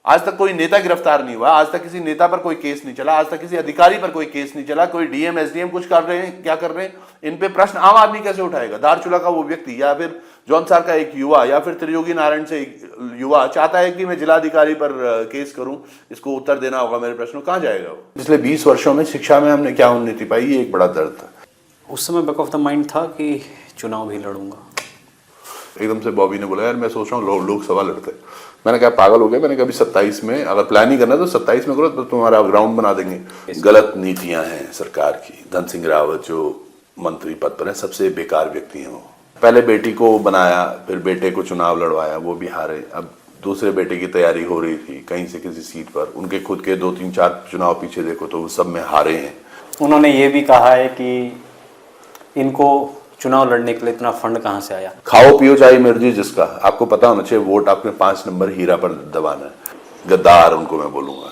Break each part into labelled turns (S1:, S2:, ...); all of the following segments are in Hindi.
S1: आज तक कोई नेता गिरफ्तार नहीं हुआ, आज तक किसी नेता पर कोई केस नहीं चला, आज तक किसी अधिकारी पर कोई केस नहीं चला, कोई डीएम एसडीएम कुछ कर रहे हैं, क्या कर रहे हैं, इन पे प्रश्न आम आदमी कैसे उठाएगा? धारचूला का वो व्यक्ति या फिर जौनसार का एक युवा या फिर त्रियोगी नारायण से एक युवा चाहता है कि मैं जिलाधिकारी पर केस करूं, इसको उत्तर देना होगा मेरे प्रश्नों, कहां जाएगा वो? पिछले 20 वर्षों में शिक्षा में हमने क्या उन्नति पाई, ये एक बड़ा दर्द था।
S2: उस समय बैक ऑफ द माइंड था कि चुनाव भी लड़ूंगा।
S1: एकदम से बॉबी ने बोला, यार मैं सोच रहा हूँ लोकसभा लड़ते। मैंने कहा पागल हो गया, मैंने कहा 27 में अगर प्लान ही करना है तो 27 में करो, तो तुम्हारा ग्राउंड बना देंगे। गलत नीतियां हैं सरकार की। धन सिंह रावत जो मंत्री पद पर है, सबसे बेकार व्यक्ति हैं वो। पहले बेटी को बनाया, फिर बेटे को चुनाव लड़वाया, वो भी हारे। अब दूसरे बेटे की तैयारी हो रही थी कहीं से किसी सीट पर, उनके खुद के 2-3-4 चुनाव पीछे देखो तो वो सब में हारे हैं।
S2: उन्होंने ये भी कहा है कि इनको चुनाव लड़ने के लिए इतना फंड कहाँ से आया?
S1: खाओ पियो चाहे मर्जी जिसका, आपको पता होना चाहिए वोट आपने 5 नंबर हीरा पर दबाना है। गद्दार उनको मैं बोलूंगा,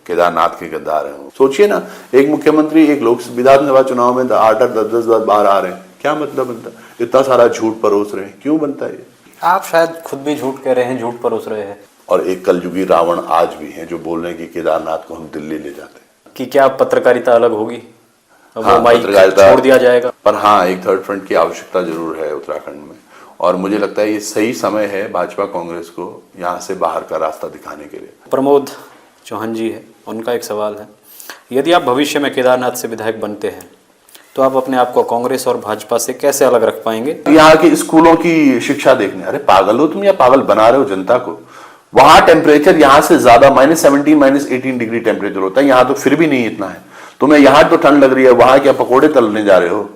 S1: केदारनाथ के गद्दार हैं वो। सोचिए ना, एक मुख्यमंत्री एक लोक विधानसभा चुनाव में 8-10 बार बाहर आ रहे हैं, क्या मतलब बनता? इतना सारा झूठ परोस रहे हैं, क्यों बनता है ये?
S2: आप शायद खुद भी झूठ कह रहे हैं, झूठ परोस रहे हैं।
S1: और एक कलयुगी रावण आज भी है जो बोल रहे हैं कि केदारनाथ को हम दिल्ली ले जाते हैं।
S2: कि क्या पत्रकारिता अलग होगी?
S1: हाँ, पत्रकारिता
S2: छोड़ दिया जाएगा।
S1: पर हाँ, एक थर्ड फ्रंट की आवश्यकता जरूर है उत्तराखंड में, और मुझे लगता है ये सही समय है भाजपा कांग्रेस को यहाँ से बाहर का रास्ता दिखाने के लिए।
S2: प्रमोद चौहान जी है, उनका एक सवाल है, यदि आप भविष्य में केदारनाथ से विधायक बनते हैं तो आप अपने आप को कांग्रेस और भाजपा से कैसे अलग रख पाएंगे?
S1: यहाँ के स्कूलों की शिक्षा देखने, अरे पागल हो तुम या पागल बना रहे हो जनता को? वहां टेम्परेचर यहाँ से ज्यादा -17 -18 डिग्री टेम्परेचर होता है, यहाँ तो फिर भी नहीं इतना है। तुम्हें यहाँ तो ठंड लग रही है, वहां क्या पकोड़े तलने जा रहे हो?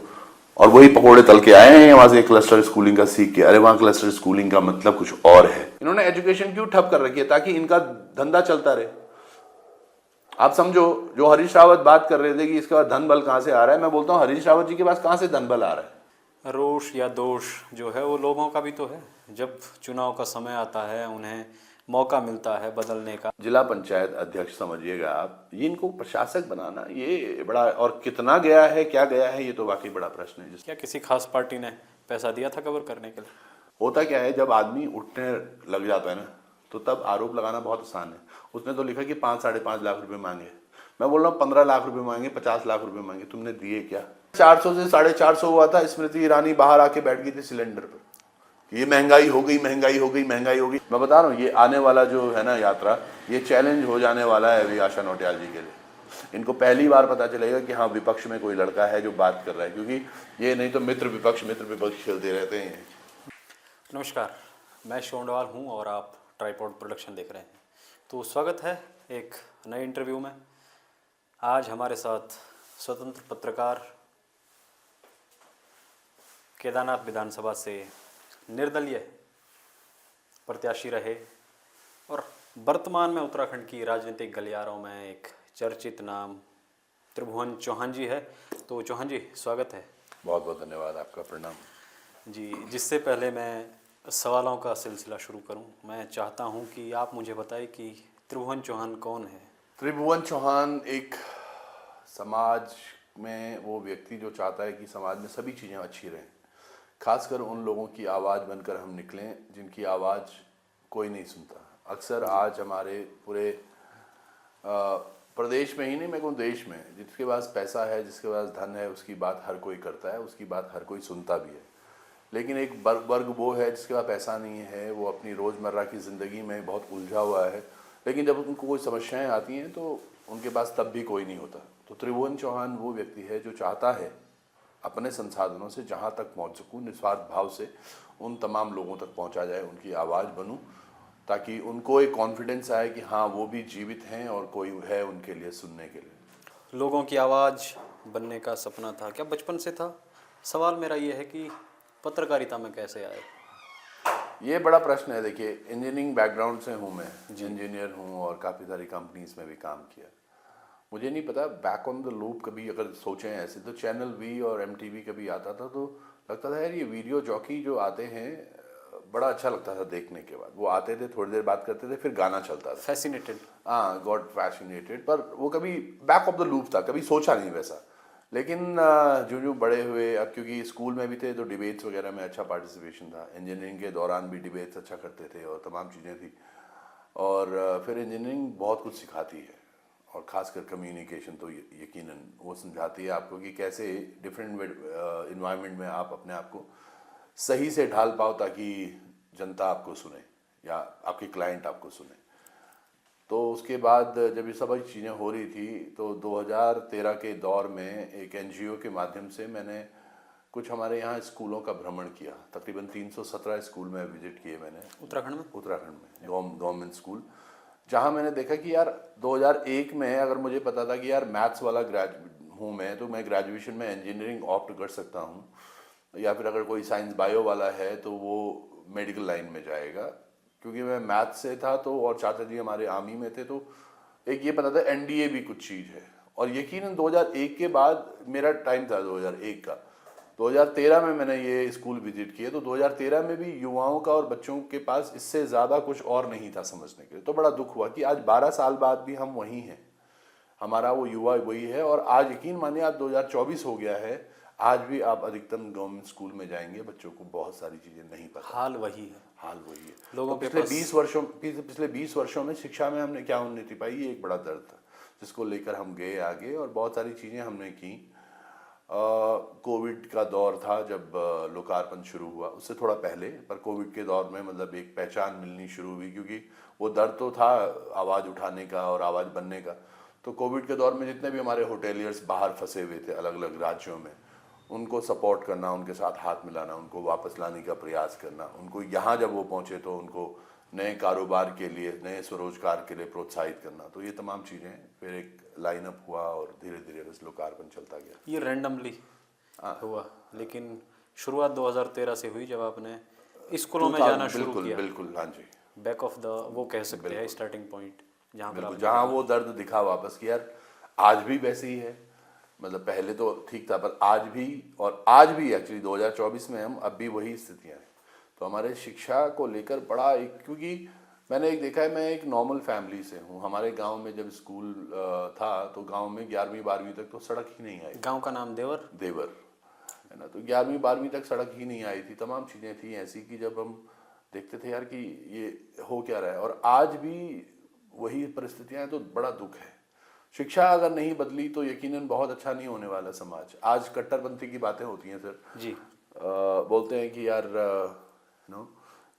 S1: और वही पकोड़े तल के आए हैं वहां से क्लस्टर स्कूलिंग का सीख के। अरे वहां क्लस्टर स्कूलिंग का मतलब कुछ और है। इन्होंने एजुकेशन क्यों ठप कर रखी है? ताकि इनका धंधा चलता रहे। आप समझो, जो हरीश रावत बात कर रहे थे कि इसके बाद धन बल कहां से आ रहा है, मैं बोलता हूं हरीश रावत जी के पास कहां से धन बल आ रहा है?
S2: रोष या दोष जो है वो लोगों का भी तो है। जब चुनाव का समय आता है उन्हें मौका मिलता है बदलने का।
S1: जिला पंचायत अध्यक्ष समझिएगा आप, ये इनको प्रशासक बनाना ये बड़ा, और कितना गया है क्या गया है ये तो वाकई बड़ा प्रश्न है।
S2: क्या किसी खास पार्टी ने पैसा दिया था कवर करने के लिए?
S1: होता क्या है, जब आदमी उठने लग जाता है ना, तो तब आरोप लगाना बहुत आसान है। उसने तो लिखा कि 5-5.5 लाख रुपए मांगे। मैं बोल रहा हूँ 15 लाख रुपए मांगे, 50 लाख रुपए मांगे, तुमने दिए क्या? 400 से 450 हुआ था, स्मृति ईरानी बाहर आके बैठ गई थी सिलेंडर पर, ये महंगाई हो गई, महंगाई हो गई, महंगाई हो गई। मैं बता रहा हूँ ये आने वाला जो है ना यात्रा, ये चैलेंज हो जाने वाला है अभी आशा नौटियाल जी के लिए। इनको पहली बार पता चलेगा कि हाँ विपक्ष में कोई लड़का है जो बात कर रहा है, क्योंकि ये नहीं तो मित्र विपक्ष खेलते रहते हैं।
S2: नमस्कार, मैं शोंडवाल हूँ और आप ट्राइपॉड प्रोडक्शन देख रहे हैं। तो स्वागत है एक नए इंटरव्यू में। आज हमारे साथ स्वतंत्र पत्रकार, केदारनाथ विधानसभा से निर्दलीय प्रत्याशी रहे और वर्तमान में उत्तराखंड की राजनीतिक गलियारों में एक चर्चित नाम त्रिभुवन चौहान जी है। तो चौहान जी स्वागत है।
S1: बहुत बहुत धन्यवाद आपका, प्रणाम
S2: जी। जिससे पहले मैं सवालों का सिलसिला शुरू करूं, मैं चाहता हूं कि आप मुझे बताएं कि त्रिभुवन चौहान कौन है?
S1: त्रिभुवन चौहान एक समाज में वो व्यक्ति जो चाहता है कि समाज में सभी चीज़ें अच्छी रहें, खासकर उन लोगों की आवाज़ बनकर हम निकलें जिनकी आवाज़ कोई नहीं सुनता। अक्सर आज हमारे पूरे प्रदेश में ही नहीं, मैं कहूँ देश में, जिसके पास पैसा है, जिसके पास धन है, उसकी बात हर कोई करता है, उसकी बात हर कोई सुनता भी है। लेकिन एक वर्ग वो है जिसके पास पैसा नहीं है, वो अपनी रोज़मर्रा की ज़िंदगी में बहुत उलझा हुआ है, लेकिन जब उनको कोई समस्याएं आती हैं तो उनके पास तब भी कोई नहीं होता। तो त्रिभुवन चौहान वो व्यक्ति है जो चाहता है अपने संसाधनों से जहाँ तक पहुँच सकूँ, निस्वार्थ भाव से उन तमाम लोगों तक पहुँचा जाए, उनकी आवाज़ बनूँ, ताकि उनको एक कॉन्फिडेंस आए कि हाँ वो भी जीवित हैं और कोई है उनके लिए सुनने के लिए।
S2: लोगों की आवाज़ बनने का सपना था क्या बचपन से था? सवाल मेरा ये है कि पत्रकारिता में कैसे आए?
S1: ये बड़ा प्रश्न है। देखिए, इंजीनियरिंग बैकग्राउंड से हूँ मैं, इंजीनियर हूँ और काफ़ी सारी कंपनीज में भी काम किया। मुझे नहीं पता, बैक ऑन द लूप कभी अगर सोचें ऐसे तो चैनल वी और एमटीवी कभी आता था तो लगता था यार ये वीडियो जॉकी जो आते हैं बड़ा अच्छा लगता था देखने के बाद। वो आते थे, थोड़ी देर बात करते थे, फिर गाना चलता था।
S2: फैसिनेटेड,
S1: हाँ, गॉट फैसिनेटेड। पर वो कभी बैक ऑफ द लूप था, कभी सोचा नहीं वैसा। लेकिन जो जो बड़े हुए, अब क्योंकि स्कूल में भी थे तो डिबेट्स वगैरह में अच्छा पार्टिसिपेशन था, इंजीनियरिंग के दौरान भी डिबेट्स अच्छा करते थे और तमाम चीज़ें थी। और फिर इंजीनियरिंग बहुत कुछ सिखाती है, और ख़ासकर कम्युनिकेशन तो यकीनन वो समझाती है आपको कि कैसे डिफरेंट इन्वायरमेंट में आप अपने आप को सही से ढाल पाओ ताकि जनता आपको सुने या आपके क्लाइंट आपको सुने। तो उसके बाद जब ये सब चीज़ें हो रही थी तो 2013 के दौर में एक एनजीओ के माध्यम से मैंने कुछ हमारे यहाँ स्कूलों का भ्रमण किया। तकरीबन 317 स्कूल में विजिट किए मैंने उत्तराखंड में गवर्नमेंट स्कूल, जहाँ मैंने देखा कि यार 2001 में अगर मुझे पता था कि यार मैथ्स वाला हूँ मैं, तो मैं ग्रेजुएशन में इंजीनियरिंग ऑप्ट कर सकता हूँ, या फिर अगर कोई साइंस बायो वाला है तो वो मेडिकल लाइन में जाएगा, क्योंकि मैं मैथ्स से था तो, और चाचा जी हमारे आर्मी में थे, तो एक ये पता था एनडीए भी कुछ चीज़ है। और यकीनन 2001 के बाद मेरा टाइम था 2001 का, 2013 में मैंने ये स्कूल विजिट किए, तो 2013 में भी युवाओं का और बच्चों के पास इससे ज़्यादा कुछ और नहीं था समझने के लिए। तो बड़ा दुख हुआ कि आज 12 साल बाद भी हम वहीं हैं, हमारा वो युवा वही है। और आज यकीन मानिए आज 2024 हो गया है, आज भी आप अधिकतम गवर्नमेंट स्कूल में जाएंगे, बच्चों को बहुत सारी चीज़ें नहीं पता।
S2: हाल वही है लोगों
S1: तो
S2: के
S1: पिछले 20 वर्षों में शिक्षा में हमने क्या उन्नति पाई, ये एक बड़ा दर्द था जिसको लेकर हम गए आगे, और बहुत सारी चीज़ें हमने की। कोविड का दौर था जब लोकार्पण शुरू हुआ, उससे थोड़ा पहले, पर कोविड के दौर में मतलब एक पहचान मिलनी शुरू हुई, क्योंकि वो दर्द तो था आवाज़ उठाने का और आवाज़ बनने का। तो कोविड के दौर में जितने भी हमारे होटेलियर्स बाहर फंसे हुए थे अलग अलग राज्यों में, उनको सपोर्ट करना, उनके साथ हाथ मिलाना, उनको वापस लाने का प्रयास करना, उनको यहाँ जब वो पहुँचे तो उनको नए कारोबार के लिए, नए स्वरोजगार के लिए प्रोत्साहित करना, तो ये तमाम चीज़ें फिर एक लाइनअप हुआ और धीरे धीरे बस लोकार्पण चलता गया।
S2: ये रैंडमली हुआ, लेकिन शुरुआत 2013 से हुई जब आपने स्कूलों में जाना शुरू किया।
S1: बिल्कुल, हाँ जी,
S2: बैक ऑफ द वो कह सकते हैं स्टार्टिंग पॉइंट,
S1: जहाँ वो दर्द दिखा वापस कि यार आज भी वैसे ही है, मतलब पहले तो ठीक था पर आज भी एक्चुअली 2024 में हम अब भी वही स्थितियाँ हैं। तो हमारे शिक्षा को लेकर बड़ा एक, क्योंकि मैंने एक देखा है, मैं एक नॉर्मल फैमिली से हूँ। हमारे गांव में जब स्कूल था तो गांव में 11वीं 12वीं तक तो सड़क ही नहीं आई।
S2: गांव का नाम देवर
S1: है ना, तो 11वीं 12वीं तक सड़क ही नहीं आई थी। तमाम चीज़ें थी ऐसी कि जब हम देखते थे यार कि ये हो क्या रहा है, और आज भी वही परिस्थितियाँ हैं, तो बड़ा दुख है। शिक्षा अगर नहीं बदली तो यकीनन बहुत अच्छा नहीं होने वाला समाज। आज कट्टरपंथी की बातें होती हैं सर
S2: जी,
S1: बोलते हैं कि यार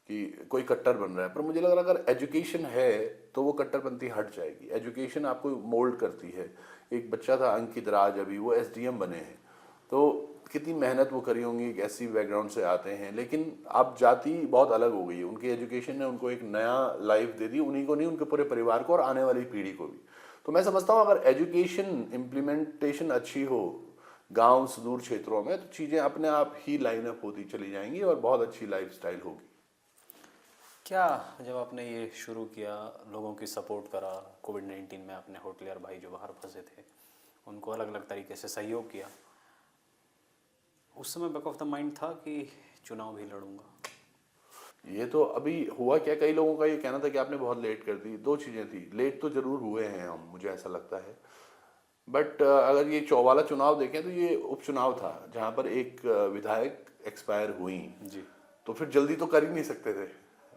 S1: कि कोई कट्टर बन रहा है, पर मुझे लग रहा है अगर एजुकेशन है तो वो कट्टरपंथी हट जाएगी। एजुकेशन आपको मोल्ड करती है। एक बच्चा था अंकित राज, अभी वो एसडीएम बने हैं, तो कितनी मेहनत वो करी होंगी, एक ऐसी बैकग्राउंड से आते हैं, लेकिन अब जाति बहुत अलग हो गई है। उनकी एजुकेशन ने उनको एक नया लाइफ दे दी, उन्हीं को नहीं, उनके पूरे परिवार को और आने वाली पीढ़ी को भी। तो मैं समझता हूँ अगर एजुकेशन इम्प्लीमेंटेशन अच्छी हो गांव सुदूर क्षेत्रों में, तो चीज़ें अपने आप ही लाइन अप होती चली जाएंगी और बहुत अच्छी लाइफस्टाइल होगी।
S2: क्या जब आपने ये शुरू किया, लोगों की सपोर्ट करा, कोविड-19 में अपने होटलियर भाई जो बाहर फंसे थे उनको अलग अलग तरीके से सहयोग किया, उस समय बैक ऑफ द माइंड था कि चुनाव भी लड़ूंगा?
S1: ये तो अभी हुआ क्या, कई लोगों का ये कहना था कि आपने बहुत लेट कर दी। दो चीज़ें थी, लेट तो जरूर हुए हैं हम, मुझे ऐसा लगता है, बट अगर ये वाला चुनाव देखें तो ये उपचुनाव था जहाँ पर एक विधायक एक्सपायर हुई
S2: जी,
S1: तो फिर जल्दी तो कर ही नहीं सकते थे।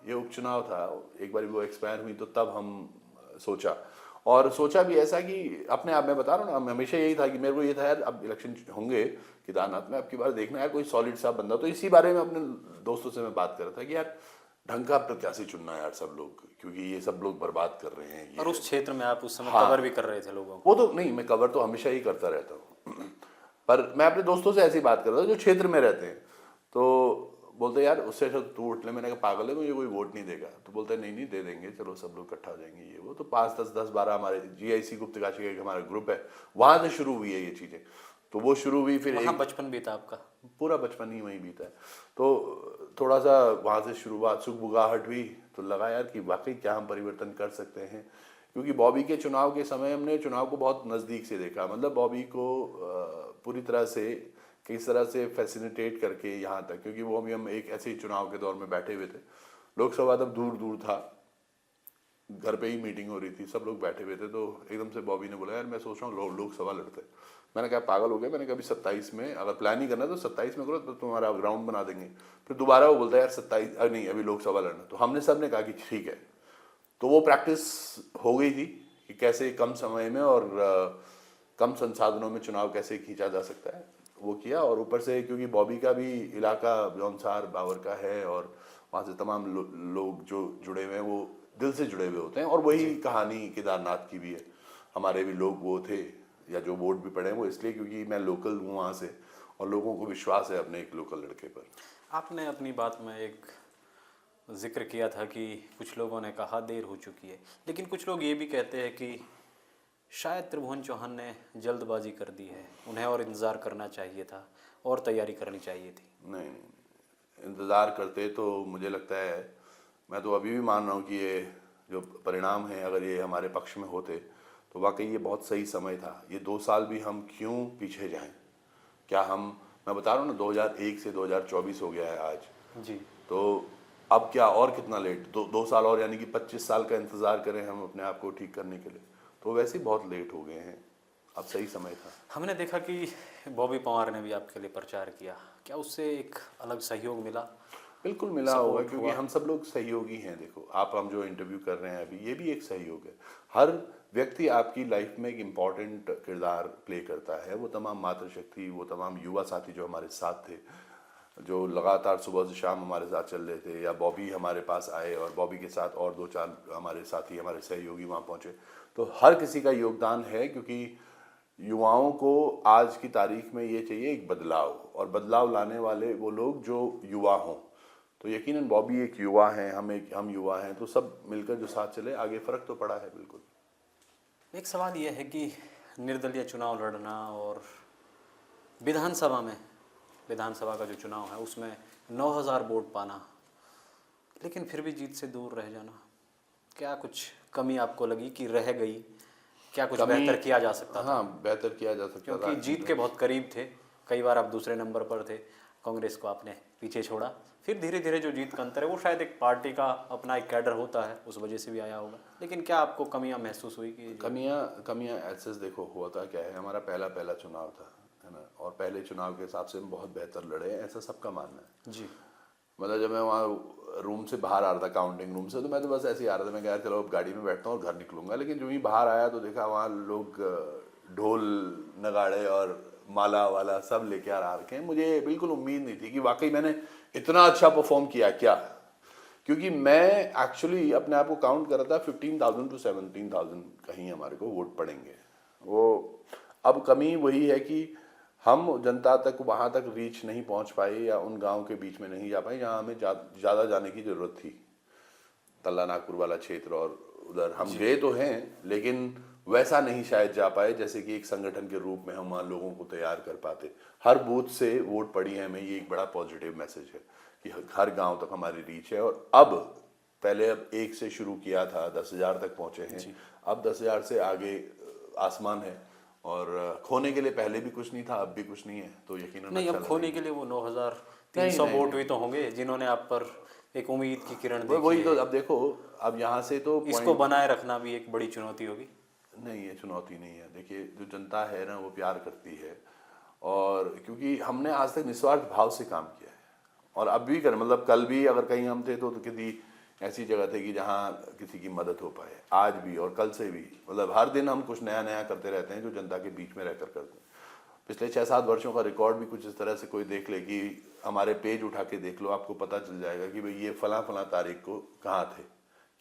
S1: ये उपचुनाव था, एक बार वो एक्सपायर हुई तो तब हम सोचा, और सोचा भी ऐसा कि अपने आप में बता रहा हूँ ना, हमेशा यही था कि मेरे को ये था यार अब इलेक्शन होंगे केदारनाथ में, अब की बार देखना है कोई सॉलिड सा बंदा। तो इसी बारे में अपने दोस्तों से मैं बात कर रहा था कि यार ढंग का प्रत्याशी चुनना है यार सब लोग, क्योंकि ये सब लोग बर्बाद कर रहे हैं।
S2: और उस क्षेत्र में आप उस समय
S1: हाँ,
S2: कवर भी कर रहे थे लोगों को?
S1: वो तो नहीं, मैं कवर तो हमेशा ही करता रहता हूँ पर मैं अपने दोस्तों से ऐसी बात कर रहा था जो क्षेत्र में रहते हैं। तो बोलते यार उससे अच्छा तू उठ ले। मैंने कहा पागल है, मुझे कोई वोट नहीं देगा। तो बोलते नहीं दे देंगे, चलो सब लोग इकट्ठा हो जाएंगे ये वो। तो 5 10 12 हमारे जीआईसी गुप्तकाशी का एक हमारा ग्रुप है, वहाँ से शुरू हुई है ये चीज़ें। तो वो शुरू हुई, फिर
S2: वहाँ बचपन बीता आपका?
S1: पूरा बचपन ही वहीं बीता है। तो थोड़ा सा वहाँ से शुरुआत, सुगबुगाहट हुई, तो लगा यार कि वाकई क्या हम परिवर्तन कर सकते हैं। क्योंकि बॉबी के चुनाव के समय हमने चुनाव को बहुत नज़दीक से देखा, मतलब बॉबी को पूरी तरह से किस तरह से फैसिलिटेट करके यहाँ तक, क्योंकि वो अभी हम एक ऐसे ही चुनाव के दौर में बैठे हुए थे, लोकसभा तब दूर दूर था, घर पे ही मीटिंग हो रही थी, सब लोग बैठे हुए थे। तो एकदम से बॉबी ने बोला यार मैं सोच रहा हूँ लोकसभा लड़ते। मैंने कहा पागल हो गया। मैंने कहा अभी 27 में अगर प्लान ही करना है तो 27 में करो, तो तुम्हारा ग्राउंड बना देंगे। फिर दोबारा वो बोलता है यार 27 नहीं, अभी लोकसभा लड़ना। तो हमने सब ने कहा कि ठीक है, तो वो प्रैक्टिस हो गई थी कि कैसे कम समय में और कम संसाधनों में चुनाव कैसे खींचा जा सकता है, वो किया। और ऊपर से क्योंकि बॉबी का भी इलाका जौनसार बावर का है और वहाँ से तमाम लोग जो जुड़े हुए हैं वो दिल से जुड़े हुए होते हैं, और वही कहानी केदारनाथ की भी है। हमारे भी लोग वो थे या जो वोट भी पड़े हैं वो इसलिए क्योंकि मैं लोकल हूँ वहाँ से, और लोगों को विश्वास है अपने एक लोकल लड़के पर।
S2: आपने अपनी बात में एक जिक्र किया था कि कुछ लोगों ने कहा देर हो चुकी है, लेकिन कुछ लोग ये भी कहते हैं कि शायद त्रिभुवन चौहान ने जल्दबाजी कर दी है, उन्हें और इंतज़ार करना चाहिए था और तैयारी करनी चाहिए थी।
S1: नहीं, इंतज़ार करते तो मुझे लगता है, मैं तो अभी भी मान रहा हूँ कि ये जो परिणाम है अगर ये हमारे पक्ष में होते तो वाकई ये बहुत सही समय था। ये 2 साल भी हम क्यों पीछे जाएं? क्या मैं बता रहा हूँ ना, 2001 से 2024 हो गया है आज।
S2: जी।
S1: तो अब क्या और कितना लेट, 2 साल और, यानी कि 25 साल का इंतज़ार करें हम अपने आप को ठीक करने के लिए, तो वैसे ही बहुत लेट हो गए हैं। अब सही समय था।
S2: हमने देखा कि बॉबी पंवार ने भी आपके लिए प्रचार किया, क्या उससे एक अलग सहयोग मिला?
S1: बिल्कुल मिला होगा,
S2: सपोर्ट
S1: क्योंकि
S2: हुआ?
S1: हम सब लोग सहयोगी हैं। देखो आप, हम जो इंटरव्यू कर रहे हैं अभी, ये भी एक सहयोग है। हर व्यक्ति आपकी लाइफ में एक इम्पॉर्टेंट किरदार प्ले करता है। वो तमाम मातृशक्ति, वो तमाम युवा साथी जो हमारे साथ थे, जो लगातार सुबह से शाम हमारे साथ चल रहे थे, या बॉबी हमारे पास आए और बॉबी के साथ और 2-4 हमारे साथी, हमारे सहयोगी वहाँ पहुँचे, तो हर किसी का योगदान है। क्योंकि युवाओं को आज की तारीख में ये चाहिए एक बदलाव, और बदलाव लाने वाले वो लोग जो युवा हों। तो यकीनन बॉबी एक युवा हैं, हम युवा हैं, तो सब मिलकर जो साथ चले, आगे फ़र्क तो पड़ा है बिल्कुल।
S2: एक सवाल यह है कि निर्दलीय चुनाव लड़ना और विधानसभा का जो चुनाव है उसमें 9000 वोट पाना, लेकिन फिर भी जीत से दूर रह जाना, क्या कुछ कमी आपको लगी कि रह गई? क्या कुछ बेहतर किया जा सकता था?
S1: हाँ, बेहतर किया जा सकता था,
S2: क्योंकि जीत के बहुत करीब थे, कई बार आप दूसरे नंबर पर थे, कांग्रेस को आपने पीछे छोड़ा, फिर धीरे धीरे जो जीत का अंतर है वो शायद एक पार्टी का अपना एक कैडर होता है, उस वजह से भी आया होगा। लेकिन क्या आपको कमियां महसूस हुई कि
S1: कमियां ऐसे देखो, होता क्या है, हमारा पहला चुनाव था, है ना, और पहले चुनाव के हिसाब से हम बहुत बेहतर लड़े, ऐसा सबका मानना है।
S2: जी।
S1: मतलब जब मैं वहाँ रूम से बाहर आ रहा था, काउंटिंग रूम से, तो मैं तो बस ऐसे ही आ रहा था। मैं कहा चलो अब गाड़ी में बैठता हूँ और घर निकलूंगा, लेकिन जो ही बाहर आया तो देखा वहाँ लोग ढोल नगाड़े और माला वाला सब लेके आ रखे हैं। मुझे बिल्कुल उम्मीद नहीं थी कि वाकई मैंने इतना अच्छा परफॉर्म किया क्या, क्योंकि मैं एक्चुअली अपने आप को काउंट कर रहा था 15,000 to 17,000 कहीं हमारे को वोट पड़ेंगे। वो अब कमी वही है कि हम जनता तक, वहाँ तक रीच नहीं पहुँच पाए, या उन गांव के बीच में नहीं जा पाए जहाँ हमें ज़्यादा जाने की ज़रूरत थी। तल्ला नागपुर वाला क्षेत्र और उधर हम गए तो हैं, लेकिन वैसा नहीं शायद जा पाए जैसे कि एक संगठन के रूप में हम वहाँ लोगों को तैयार कर पाते। हर बूथ से वोट पड़ी है हमें, ये एक बड़ा पॉजिटिव मैसेज है कि हर गांव तक हमारी रीच है। और अब पहले 1 से शुरू किया था, 10,000 तक पहुँचे हैं, अब 10,000 से आगे आसमान है। और खोने के लिए पहले भी कुछ नहीं था, अब भी कुछ नहीं है, तो यकीनन
S2: नहीं,
S1: अच्छा
S2: अब खोने
S1: लगेगा।
S2: के लिए वो 9,300 वोट भी तो होंगे जिन्होंने आप पर एक उम्मीद की किरण देखी
S1: वही तो,
S2: है।
S1: अब देखो, अब यहाँ से तो
S2: इसको बनाए रखना भी एक बड़ी चुनौती होगी।
S1: नहीं, ये चुनौती नहीं है। देखिए, जो जनता है ना, वो प्यार करती है, और क्योंकि हमने आज तक निस्वार्थ भाव से काम किया है, और अब भी कर, मतलब कल भी अगर कहीं हम थे तो किसी ऐसी जगह थे कि जहाँ किसी की मदद हो पाए, आज भी और कल से भी। मतलब हर दिन हम कुछ नया नया करते रहते हैं जो जनता के बीच में रहकर करते हैं। पिछले 6-7 वर्षों का रिकॉर्ड भी कुछ इस तरह से कोई देख ले कि हमारे पेज उठा के देख लो, आपको पता चल जाएगा कि भाई ये फला फला तारीख को कहाँ थे,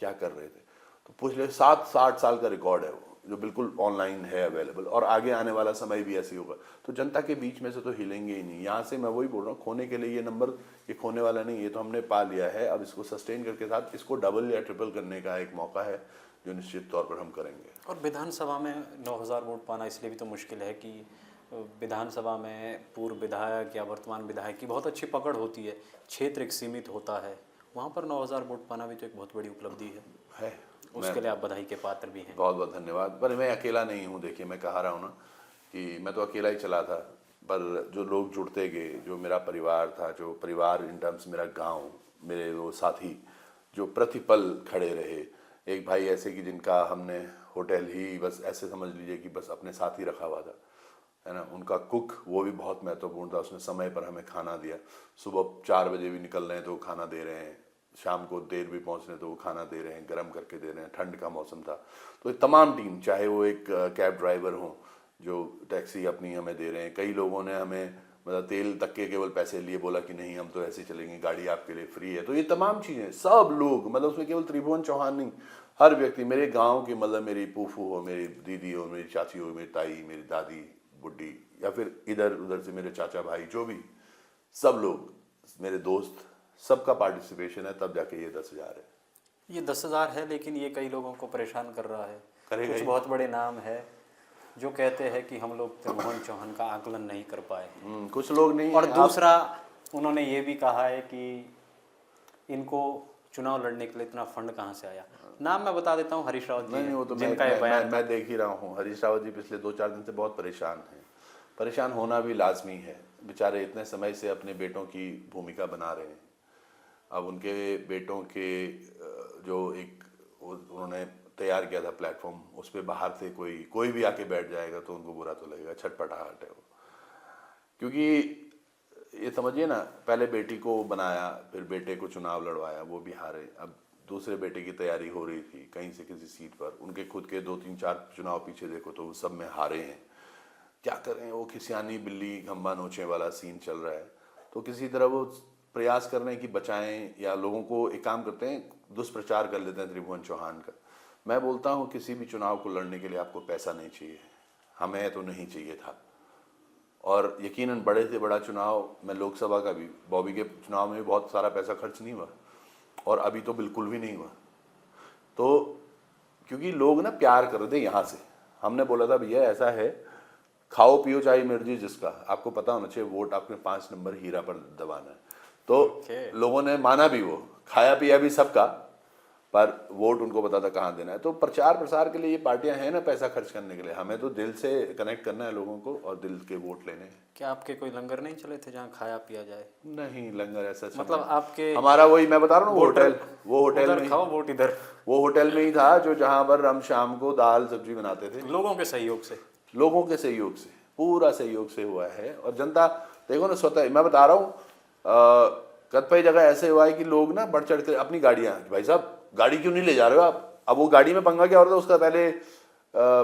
S1: क्या कर रहे थे। तो पिछले 7-8 साल का रिकॉर्ड है वो, जो बिल्कुल ऑनलाइन है अवेलेबल, और आगे आने वाला समय भी ऐसे ही होगा। तो जनता के बीच में से तो हिलेंगे ही नहीं। यहाँ से मैं वही बोल रहा हूँ, खोने के लिए ये नंबर, ये खोने वाला नहीं, ये तो हमने पा लिया है। अब इसको सस्टेन करके साथ इसको डबल या ट्रिपल करने का एक मौका है, जो निश्चित तौर पर हम करेंगे।
S2: और विधानसभा में 9,000 वोट पाना इसलिए भी तो मुश्किल है कि विधानसभा में पूर्व विधायक या वर्तमान विधायक की बहुत अच्छी पकड़ होती है, क्षेत्र एक सीमित होता है, वहाँ पर 9,000 वोट पाना भी तो एक बहुत बड़ी उपलब्धि है। उसके लिए आप बधाई के पात्र भी हैं।
S1: बहुत बहुत धन्यवाद। पर मैं अकेला नहीं हूँ। देखिए, मैं कहा रहा हूँ ना कि मैं तो अकेला ही चला था, पर जो लोग जुड़ते गए, जो मेरा परिवार था, जो परिवार इन टर्म्स मेरा गांव, मेरे वो साथी जो प्रतिपल खड़े रहे। एक भाई ऐसे कि जिनका हमने होटल ही बस ऐसे समझ लीजिए कि बस अपने साथ ही रखा हुआ था, है ना। उनका कुक, वो भी बहुत महत्वपूर्ण था, उसने समय पर हमें खाना दिया। सुबह 4 बजे भी निकल रहे हैं तो खाना दे रहे हैं, शाम को देर भी पहुंचने तो वो खाना दे रहे हैं, गर्म करके दे रहे हैं, ठंड का मौसम था। तो ये तमाम टीम, चाहे वो एक कैब ड्राइवर हो जो टैक्सी अपनी हमें दे रहे हैं, कई लोगों ने हमें मतलब तेल तक के केवल पैसे लिए, बोला कि नहीं हम तो ऐसे चलेंगे, गाड़ी आपके लिए फ्री है। तो ये तमाम चीज़ें सब लोग, मतलब उसमें केवल त्रिभुवन चौहान नहीं, हर व्यक्ति, मेरे गांव के, मतलब मेरी फूफू हो, मेरी दीदी हो, मेरी चाची हो, मेरी ताई, मेरी दादी बुड्ढी, या फिर इधर उधर से मेरे चाचा भाई, जो भी, सब लोग, मेरे दोस्त, सबका पार्टिसिपेशन है, तब जाके ये 10,000 है।
S2: ये 10,000 है, लेकिन ये कई लोगों को परेशान कर रहा है।
S1: करेगा
S2: कुछ
S1: ही।
S2: बहुत बड़े नाम है जो कहते हैं कि हम लोग त्रिभुवन चौहान का आकलन नहीं कर पाए।
S1: कुछ लोग नहीं
S2: और
S1: हैं,
S2: दूसरा उन्होंने ये भी कहा है कि इनको चुनाव लड़ने के लिए इतना फंड कहाँ से आया। नाम मैं बता देता हूँ, हरीश रावत जी
S1: नहीं, वो तो
S2: जिनका ये बयान
S1: मैं देख ही रहा हूँ। हरीश रावत जी पिछले 2-4 दिन से बहुत परेशान हैं। परेशान होना भी लाजमी है, बेचारे इतने समय से अपने बेटों की भूमिका बना रहे हैं। अब उनके बेटों के जो एक उन्होंने तैयार किया था प्लेटफॉर्म, उस पर बाहर से कोई भी आके बैठ जाएगा तो उनको बुरा तो लगेगा, छटपटाहट है वो। क्योंकि ये समझिए ना, पहले बेटी को बनाया, फिर बेटे को चुनाव लड़वाया, वो भी हारे। अब दूसरे बेटे की तैयारी हो रही थी कहीं से किसी सीट पर, उनके खुद के 2-3-4 चुनाव पीछे देखो तो वो सब में हारे हैं। क्या करें, वो खिसियानी बिल्ली खंबा नोचे वाला सीन चल रहा है। तो किसी तरह वो प्रयास कर रहे हैं कि बचाएं, या लोगों को एक काम करते हैं, दुष्प्रचार कर लेते हैं त्रिभुवन चौहान का। मैं बोलता हूँ किसी भी चुनाव को लड़ने के लिए आपको पैसा नहीं चाहिए, हमें तो नहीं चाहिए था। और यकीनन बड़े से बड़ा चुनाव, मैं लोकसभा का भी, बॉबी के चुनाव में भी बहुत सारा पैसा खर्च नहीं हुआ, और अभी तो बिल्कुल भी नहीं हुआ। तो क्योंकि लोग ना प्यार कर रहे थे यहाँ से, हमने बोला था भैया ऐसा है, खाओ पियो चाहे मर्जी जिसका, आपको पता होना चाहिए वोट आपने 5 नंबर हीरा पर दबाना है। तो लोगों ने माना भी, वो खाया पिया भी सबका, पर वोट उनको पता था कहाँ देना है। तो प्रचार प्रसार के लिए ये पार्टियां हैं ना, पैसा खर्च करने के लिए। हमें तो दिल से कनेक्ट करना है लोगों को और दिल के वोट लेने हैं।
S2: क्या आपके कोई लंगर नहीं चले थे जहाँ खाया पिया जाए?
S1: नहीं, लंगर ऐसा
S2: मतलब आपके
S1: हमारा वही मैं बता रहा हूँ, वो होटल
S2: उधर
S1: में
S2: खाओ वोट इधर,
S1: वो होटल में ही था जो जहाँ पर हम शाम को दाल सब्जी बनाते थे।
S2: लोगों के सहयोग से,
S1: लोगों के सहयोग से, पूरा सहयोग से हुआ है। और जनता देखो ना, स्वतः मैं बता रहा हूँ, कतिपय जगह ऐसे हुआ है कि लोग ना बढ़ चढ़ के अपनी गाड़ियां, भाई साहब गाड़ी क्यों नहीं ले जा रहे हो आप। अब वो गाड़ी में पंगा क्या हो रहा था, उसका पहले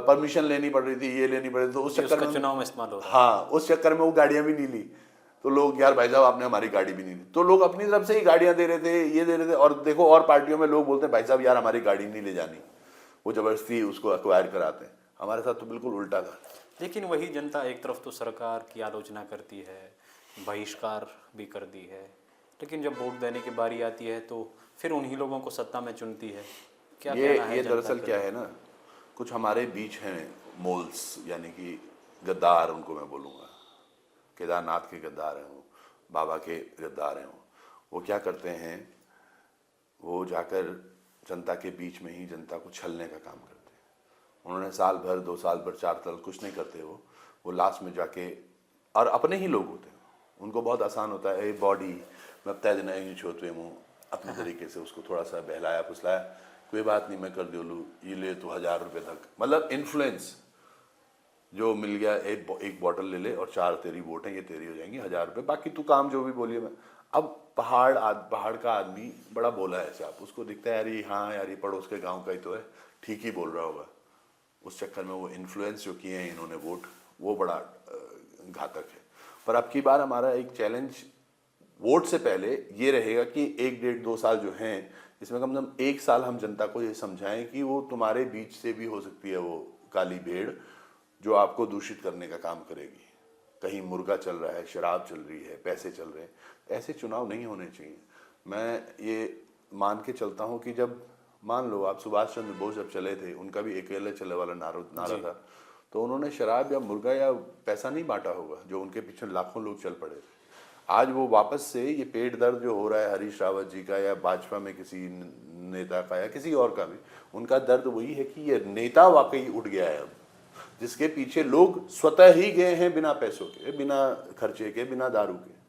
S1: परमिशन लेनी पड़ रही थी, ये लेनी पड़ रही थी, तो उस चक्कर में
S2: चुनाव में इस्तेमाल हो रहा है।
S1: हाँ, उस चक्कर में वो गाड़ियां भी नहीं ली। तो लोग, यार भाई साहब आपने हमारी गाड़ी भी नहीं ली, तो लोग अपनी तरफ से ही गाड़ियां दे रहे थे, ये दे रहे थे। और देखो और पार्टियों में लोग बोलते हैं भाई साहब यार हमारी गाड़ी नहीं ले जानी, वो जबरदस्ती उसको अक्वायर कराते हैं। हमारे साथ तो बिल्कुल उल्टा था।
S2: लेकिन वही जनता एक तरफ तो सरकार की आलोचना करती है, बहिष्कार भी कर दी है, लेकिन जब वोट देने की बारी आती है तो फिर उन्हीं लोगों को सत्ता में चुनती है। क्या कहना है
S1: ये
S2: जनता
S1: दरअसल
S2: का?
S1: क्या है ना, कुछ हमारे बीच हैं मोल्स, यानी कि गद्दार, उनको मैं बोलूँगा। केदारनाथ के गद्दार हैं वो, बाबा के गद्दार हैं वो क्या करते हैं, वो जाकर जनता के बीच में ही जनता को छलने का काम करते हैं। उन्होंने साल भर 2 साल भर 4 साल कुछ नहीं करते, वो लास्ट में जाके, और अपने ही लोग होते हैं, उनको बहुत आसान होता है, ए बॉडी मैं तय दिन नहीं छोड़ते मुँह, अपने तरीके से उसको थोड़ा सा बहलाया फुसलाया, कोई बात नहीं मैं कर दो लूँ, ये ले तो 1000 रुपये तक, मतलब इन्फ्लुएंस जो मिल गया, एक बॉटल ले ले और 4 तेरी वोट हैं, ये तेरी हो जाएंगी, 1000 रुपये, बाकी तू काम जो भी बोलिए मैं। अब पहाड़ का आदमी बड़ा बोला है ऐसे, आप उसको दिखता है यार ये, हाँ यार ये पड़ोस के गांव का ही तो है, ठीक ही बोल रहा होगा। उस चक्कर में वो इन्फ्लुएंस जो किए हैं इन्होंने वोट, वो बड़ा घातक है। पर अब की बार हमारा एक चैलेंज वोट से पहले ये रहेगा कि 1-1.5-2 साल जो हैं, इसमें कम से कम 1 साल हम जनता को ये समझाएं कि वो तुम्हारे बीच से भी हो सकती है वो काली भेड़ जो आपको दूषित करने का काम करेगी। कहीं मुर्गा चल रहा है, शराब चल रही है, पैसे चल रहे हैं, ऐसे चुनाव नहीं होने चाहिए। मैं ये मान के चलता हूँ कि जब मान लो आप सुभाष चंद्र बोस जब चले थे, उनका भी अकेले चलने वाला नारा था, तो उन्होंने शराब या मुर्गा या पैसा नहीं बांटा होगा, जो उनके पीछे लाखों लोग चल पड़े थे। आज वो वापस से ये पेट दर्द जो हो रहा है हरीश रावत जी का या भाजपा में किसी नेता का या किसी और का भी, उनका दर्द वही है कि ये नेता वाकई उठ गया है अब, जिसके पीछे लोग स्वतः ही गए हैं बिना पैसों के, बिना खर्चे के, बिना दारू के।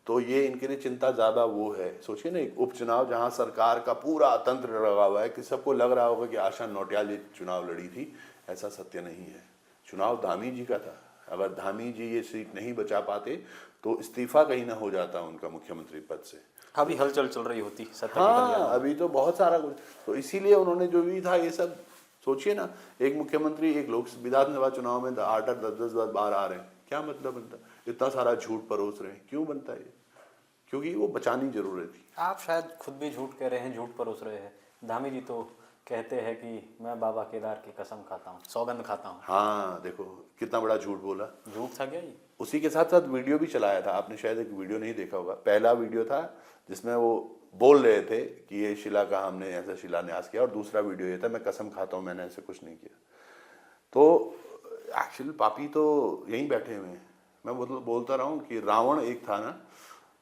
S1: तो ये इनके लिए चिंता ज़्यादा वो है। सोचिए ना, एक उपचुनाव जहाँ सरकार का पूरा तंत्र लगा हुआ है कि सबको लग रहा होगा कि आशा नौटियाल ये चुनाव लड़ी थी, ऐसा सत्य नहीं है। चुनाव धामी जी का था। अगर धामी जी ये सीट नहीं बचा पाते तो इस्तीफा कहीं ना हो जाता उनका मुख्यमंत्री पद से।
S2: अभी हलचल चल रही होती सत्ता की
S1: हाँ,
S2: गलियारों में।
S1: अभी तो बहुत सारा कुछ, तो इसीलिए उन्होंने जो भी था ये सब, सोचिए ना, एक मुख्यमंत्री एक लोक विधानसभा चुनाव में 8-8 10-10 बार आ रहे हैं, क्या मतलब बनता है? इतना सारा झूठ परोस रहे हैं, क्यों बनता है ये? क्योंकि वो बचानी जरूर थी।
S2: आप शायद खुद भी झूठ कह रहे हैं, झूठ परोस रहे हैं। धामी जी तो कहते हैं कि मैं बाबा केदार की कसम खाता हूँ, सौगंध खाता हूँ।
S1: हाँ, देखो कितना बड़ा झूठ बोला।
S2: झूठ था क्या ये?
S1: उसी के साथ साथ वीडियो भी चलाया था, आपने शायद एक वीडियो नहीं देखा होगा। पहला वीडियो था जिसमें वो बोल रहे थे कि ये शिला का हमने ऐसा शिलान्यास किया, और दूसरा वीडियो ये था मैं कसम खाता हूँ मैंने ऐसे कुछ नहीं किया। तो एक्चुअली पापी तो यहीं बैठे हुए हैं। मैं बोलता रहा हूँ कि रावण एक था ना,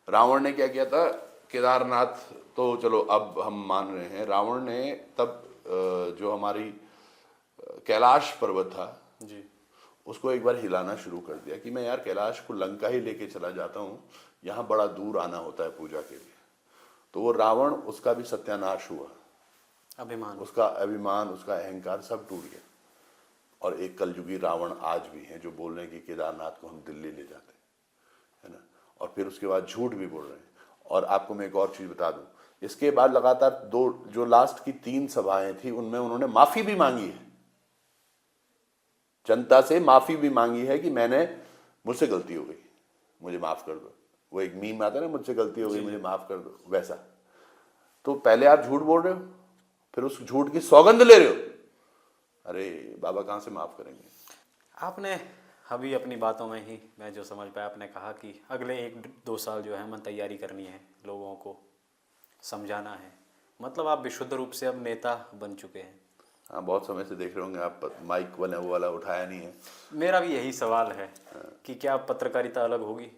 S1: रावण ने क्या किया था? केदारनाथ तो चलो अब हम मान रहे हैं, रावण ने तब जो हमारी कैलाश पर्वत था
S2: जी।
S1: उसको एक बार हिलाना शुरू कर दिया कि मैं यार कैलाश को लंका ही लेके चला जाता हूँ, यहाँ बड़ा दूर आना होता है पूजा के लिए। तो वो रावण, उसका भी सत्यानाश हुआ,
S2: अभिमान।
S1: उसका अभिमान, उसका अहंकार सब टूट गया। और एक कलयुगी रावण आज भी हैं जो बोल रहे हैं कि केदारनाथ को हम दिल्ली ले जाते हैं, है ना, और फिर उसके बाद झूठ भी बोल रहे हैं। और आपको मैं एक और चीज बता दूं, इसके बाद लगातार दो जो लास्ट की 3 सभाएं थी उनमें उन्होंने माफी भी मांगी है, जनता से माफी भी मांगी है कि मुझसे गलती हो गई, मुझे माफ कर दो। वो एक मीम आता है ना, मुझसे गलती हो गई मुझे माफ कर दो, वैसा। तो पहले आप झूठ बोल रहे हो, फिर उस झूठ की सौगंध ले रहे हो। अरे बाबा कहाँ से माफ करेंगे?
S2: आपने अभी अपनी बातों में ही मैं जो समझ पाया, आपने कहा कि अगले 1-2 साल जो है हमें तैयारी करनी है, लोगों को समझाना है। मतलब आप विशुद्ध रूप से अब नेता बन चुके हैं।
S1: हाँ, बहुत समय से देख रहे होंगे आप, माइक वाला वो वाला उठाया नहीं है।
S2: मेरा भी यही सवाल है कि क्या पत्रकारिता अलग होगी?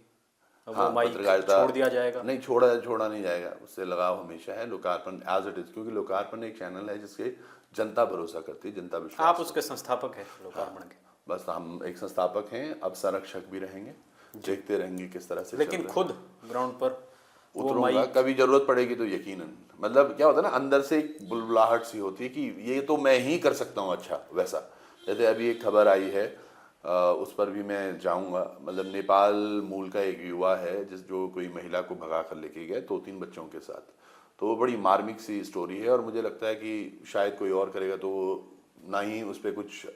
S2: अब
S1: हाँ,
S2: वो माइक
S1: पत्रकारिता
S2: छोड़ दिया जाएगा?
S1: नहीं, छोड़ा नहीं जाएगा, उससे लगाव हमेशा है। लोकार्पण एज इट इज, क्योंकि लोकार्पण एक चैनल है जिसके जनता भरोसा करती है, जनता विश्वास
S2: आप उसके संस्थापक हैं लोकार्पण के।
S1: बस हम एक संस्थापक हैं, अब संरक्षक भी रहेंगे, देखते रहेंगे किस तरह से
S2: लेकिन
S1: चल रहा है।
S2: खुद ग्राउंड पर वो
S1: उतरूंगा,
S2: माइक,
S1: कभी जरूरत पड़ेगी तो यकीनन। मतलब क्या होता है ना, अंदर से एक बुलबुलाहट सी होती है कि ये तो मैं ही कर सकता हूँ। अच्छा, वैसा जैसे अभी एक खबर आई है, उस पर भी मैं जाऊंगा। मतलब नेपाल मूल का एक युवा है जो कोई महिला को भगा कर लेके गया 2-3 बच्चों के साथ। तो वो बड़ी मार्मिक सी स्टोरी है, और मुझे लगता है कि शायद कोई और करेगा तो ना ही उस पर कुछ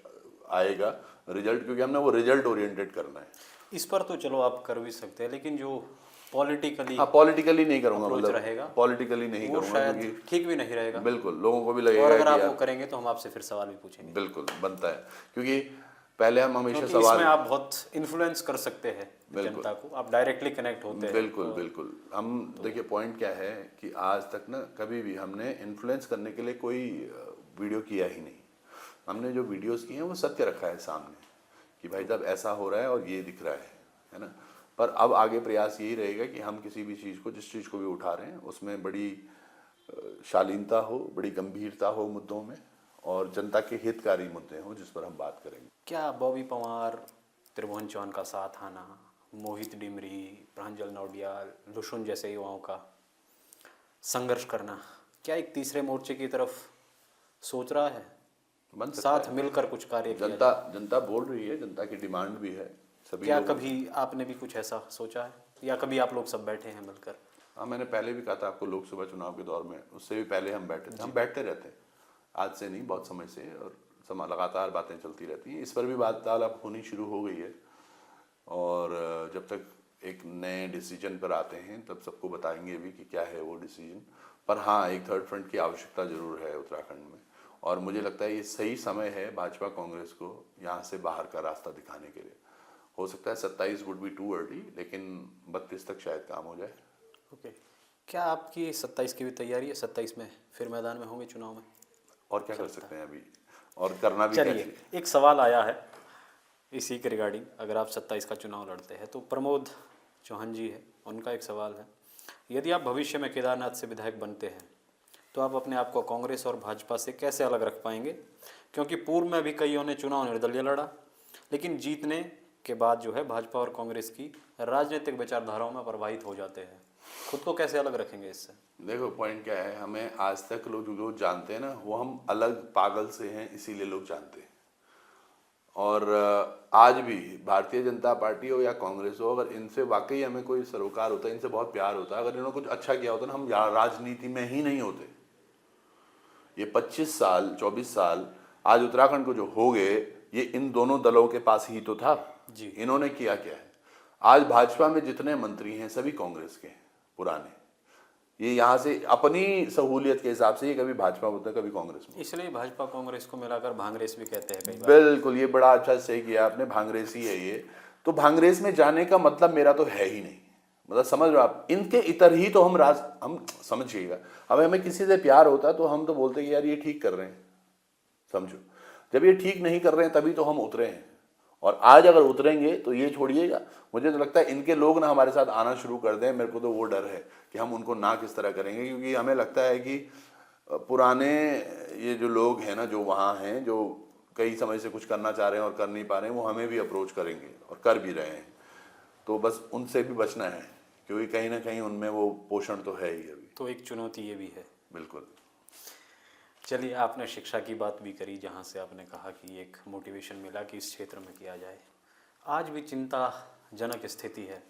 S1: आएगा रिजल्ट, क्योंकि हमने वो रिजल्ट ओरिएंटेड करना है।
S2: इस पर तो चलो आप कर भी सकते हैं, लेकिन जो पॉलिटिकली
S1: हाँ, पॉलिटिकली नहीं करूंगा,
S2: अप्रोच
S1: मतलब
S2: रहेगा
S1: पॉलिटिकली नहीं
S2: वो
S1: करूंगा,
S2: शायद
S1: क्योंकि
S2: ठीक भी नहीं रहेगा।
S1: बिल्कुल लोगों को भी
S2: और
S1: लगेगा
S2: अगर
S1: कि
S2: आप वो
S1: यार,
S2: करेंगे तो हम आपसे फिर सवाल भी पूछेंगे,
S1: बिल्कुल बनता है, क्योंकि पहले हम हमेशा
S2: क्योंकि
S1: सवाल,
S2: इसमें आप बहुत इन्फ्लुएंस कर सकते हैं
S1: बिल्कुल।
S2: जनता को, आप डायरेक्टली कनेक्ट होते हैं।
S1: बिल्कुल बिल्कुल, हम देखिए पॉइंट क्या है कि आज तक ना कभी भी हमने इन्फ्लुएंस करने के लिए कोई वीडियो किया ही नहीं। हमने जो वीडियोस किए हैं वो सत्य रखा है सामने कि भाई साहब ऐसा हो रहा है और ये दिख रहा है ना। पर अब आगे प्रयास यही रहेगा कि हम किसी भी चीज़ को, जिस चीज़ को भी उठा रहे हैं उसमें बड़ी शालीनता हो, बड़ी गंभीरता हो मुद्दों में, और जनता के हितकारी मुद्दे हों जिस पर हम बात करेंगे।
S2: क्या बॉबी पवार, त्रिभुवन चौहान का साथ आना, मोहित डिमरी, प्रांजल नौडियाल, लुशुन जैसे युवाओं का संघर्ष करना, क्या एक तीसरे मोर्चे की तरफ सोच रहा है?
S1: बन सकता
S2: साथ मिलकर कुछ कार्य किया
S1: जनता बोल रही है, जनता की डिमांड भी है सभी
S2: क्या
S1: लोगों
S2: कभी आपने भी कुछ ऐसा सोचा है, या कभी आप लोग सब बैठे हैं मिलकर?
S1: हाँ, मैंने पहले भी कहा था आपको, लोकसभा चुनाव के दौर में, उससे भी पहले हम बैठे थे, हम बैठते रहते हैं, आज से नहीं बहुत समय से, और लगातार बातें चलती रहती हैं। इस पर भी वार्तालाप होनी शुरू हो गई है, और जब तक एक नए डिसीजन पर आते हैं तब सबको बताएंगे भी कि क्या है वो डिसीजन। पर हाँ, एक थर्ड फ्रंट की आवश्यकता जरूर है उत्तराखंड में, और मुझे लगता है ये सही समय है भाजपा कांग्रेस को यहाँ से बाहर का रास्ता दिखाने के लिए। हो सकता है 27 वुड बी टू अर्ली, लेकिन 32 तक शायद काम हो जाए।
S2: ओके, क्या आपकी 27 की भी तैयारी है? 27 में फिर मैदान में होंगे चुनाव में?
S1: और क्या कर सकते हैं अभी, और करना भी
S2: चलिए,
S1: कैसे।
S2: एक सवाल आया है इसी के रिगार्डिंग, अगर आप 27 का चुनाव लड़ते हैं तो प्रमोद चौहान जी है, उनका एक सवाल है, यदि आप भविष्य में केदारनाथ से विधायक बनते हैं तो आप अपने आप को कांग्रेस और भाजपा से कैसे अलग रख पाएंगे? क्योंकि पूर्व में भी कईयों ने चुनाव निर्दलीय लड़ा, लेकिन जीतने के बाद जो है भाजपा और कांग्रेस की राजनीतिक विचारधाराओं में प्रभावित हो जाते हैं। खुद को कैसे अलग रखेंगे इससे?
S1: देखो पॉइंट क्या है, हमें आज तक लोग जो जानते हैं ना, वो हम अलग पागल से हैं, इसीलिए लोग जानते हैं। और आज भी भारतीय जनता पार्टी हो या कांग्रेस हो, अगर इनसे वाकई हमें कोई सरोकार होता है, इनसे बहुत प्यार होता है, अगर इन्होंने कुछ अच्छा किया होता ना, हम राजनीति में ही नहीं होते। ये 25 साल 24 साल आज उत्तराखंड को जो हो गए, ये इन दोनों दलों के पास ही तो था
S2: जी।
S1: इन्होंने किया क्या है? आज भाजपा में जितने मंत्री हैं सभी कांग्रेस के पुराने, ये यहाँ से अपनी सहूलियत के हिसाब से ये कभी भाजपा में होते हैं, कभी कांग्रेस में।
S2: इसलिए भाजपा कांग्रेस को मिलाकर भांगरेस भी कहते हैं कई बार।
S1: बिल्कुल, ये बड़ा अच्छा सही किया आपने, भांगरेस ही है ये। तो भांगरेस में जाने का मतलब मेरा तो है ही नहीं, मतलब समझ रहे हो आप, इनके इतर ही तो हम समझिएगा, अब हमें किसी से प्यार होता तो हम तो बोलते हैं कि यार ये ठीक कर रहे हैं, समझो। जब ये ठीक नहीं कर रहे हैं तभी तो हम उतरे हैं, और आज अगर उतरेंगे तो ये छोड़िएगा, मुझे तो लगता है इनके लोग ना हमारे साथ आना शुरू कर दें। मेरे को तो वो डर है कि हम उनको ना किस तरह करेंगे, क्योंकि हमें लगता है कि पुराने ये जो लोग हैं ना, जो वहाँ हैं, जो कई समय से कुछ करना चाह रहे हैं और कर नहीं पा रहे हैं, वो हमें भी अप्रोच करेंगे और कर भी रहे हैं। तो बस उनसे भी बचना है, क्योंकि कहीं ना कहीं उनमें वो पोषण तो है ही अभी।
S2: तो एक चुनौती ये भी है।
S1: बिल्कुल।
S2: चलिए, आपने शिक्षा की बात भी करी, जहाँ से आपने कहा कि एक मोटिवेशन मिला कि इस क्षेत्र में किया जाए। आज भी चिंताजनक स्थिति है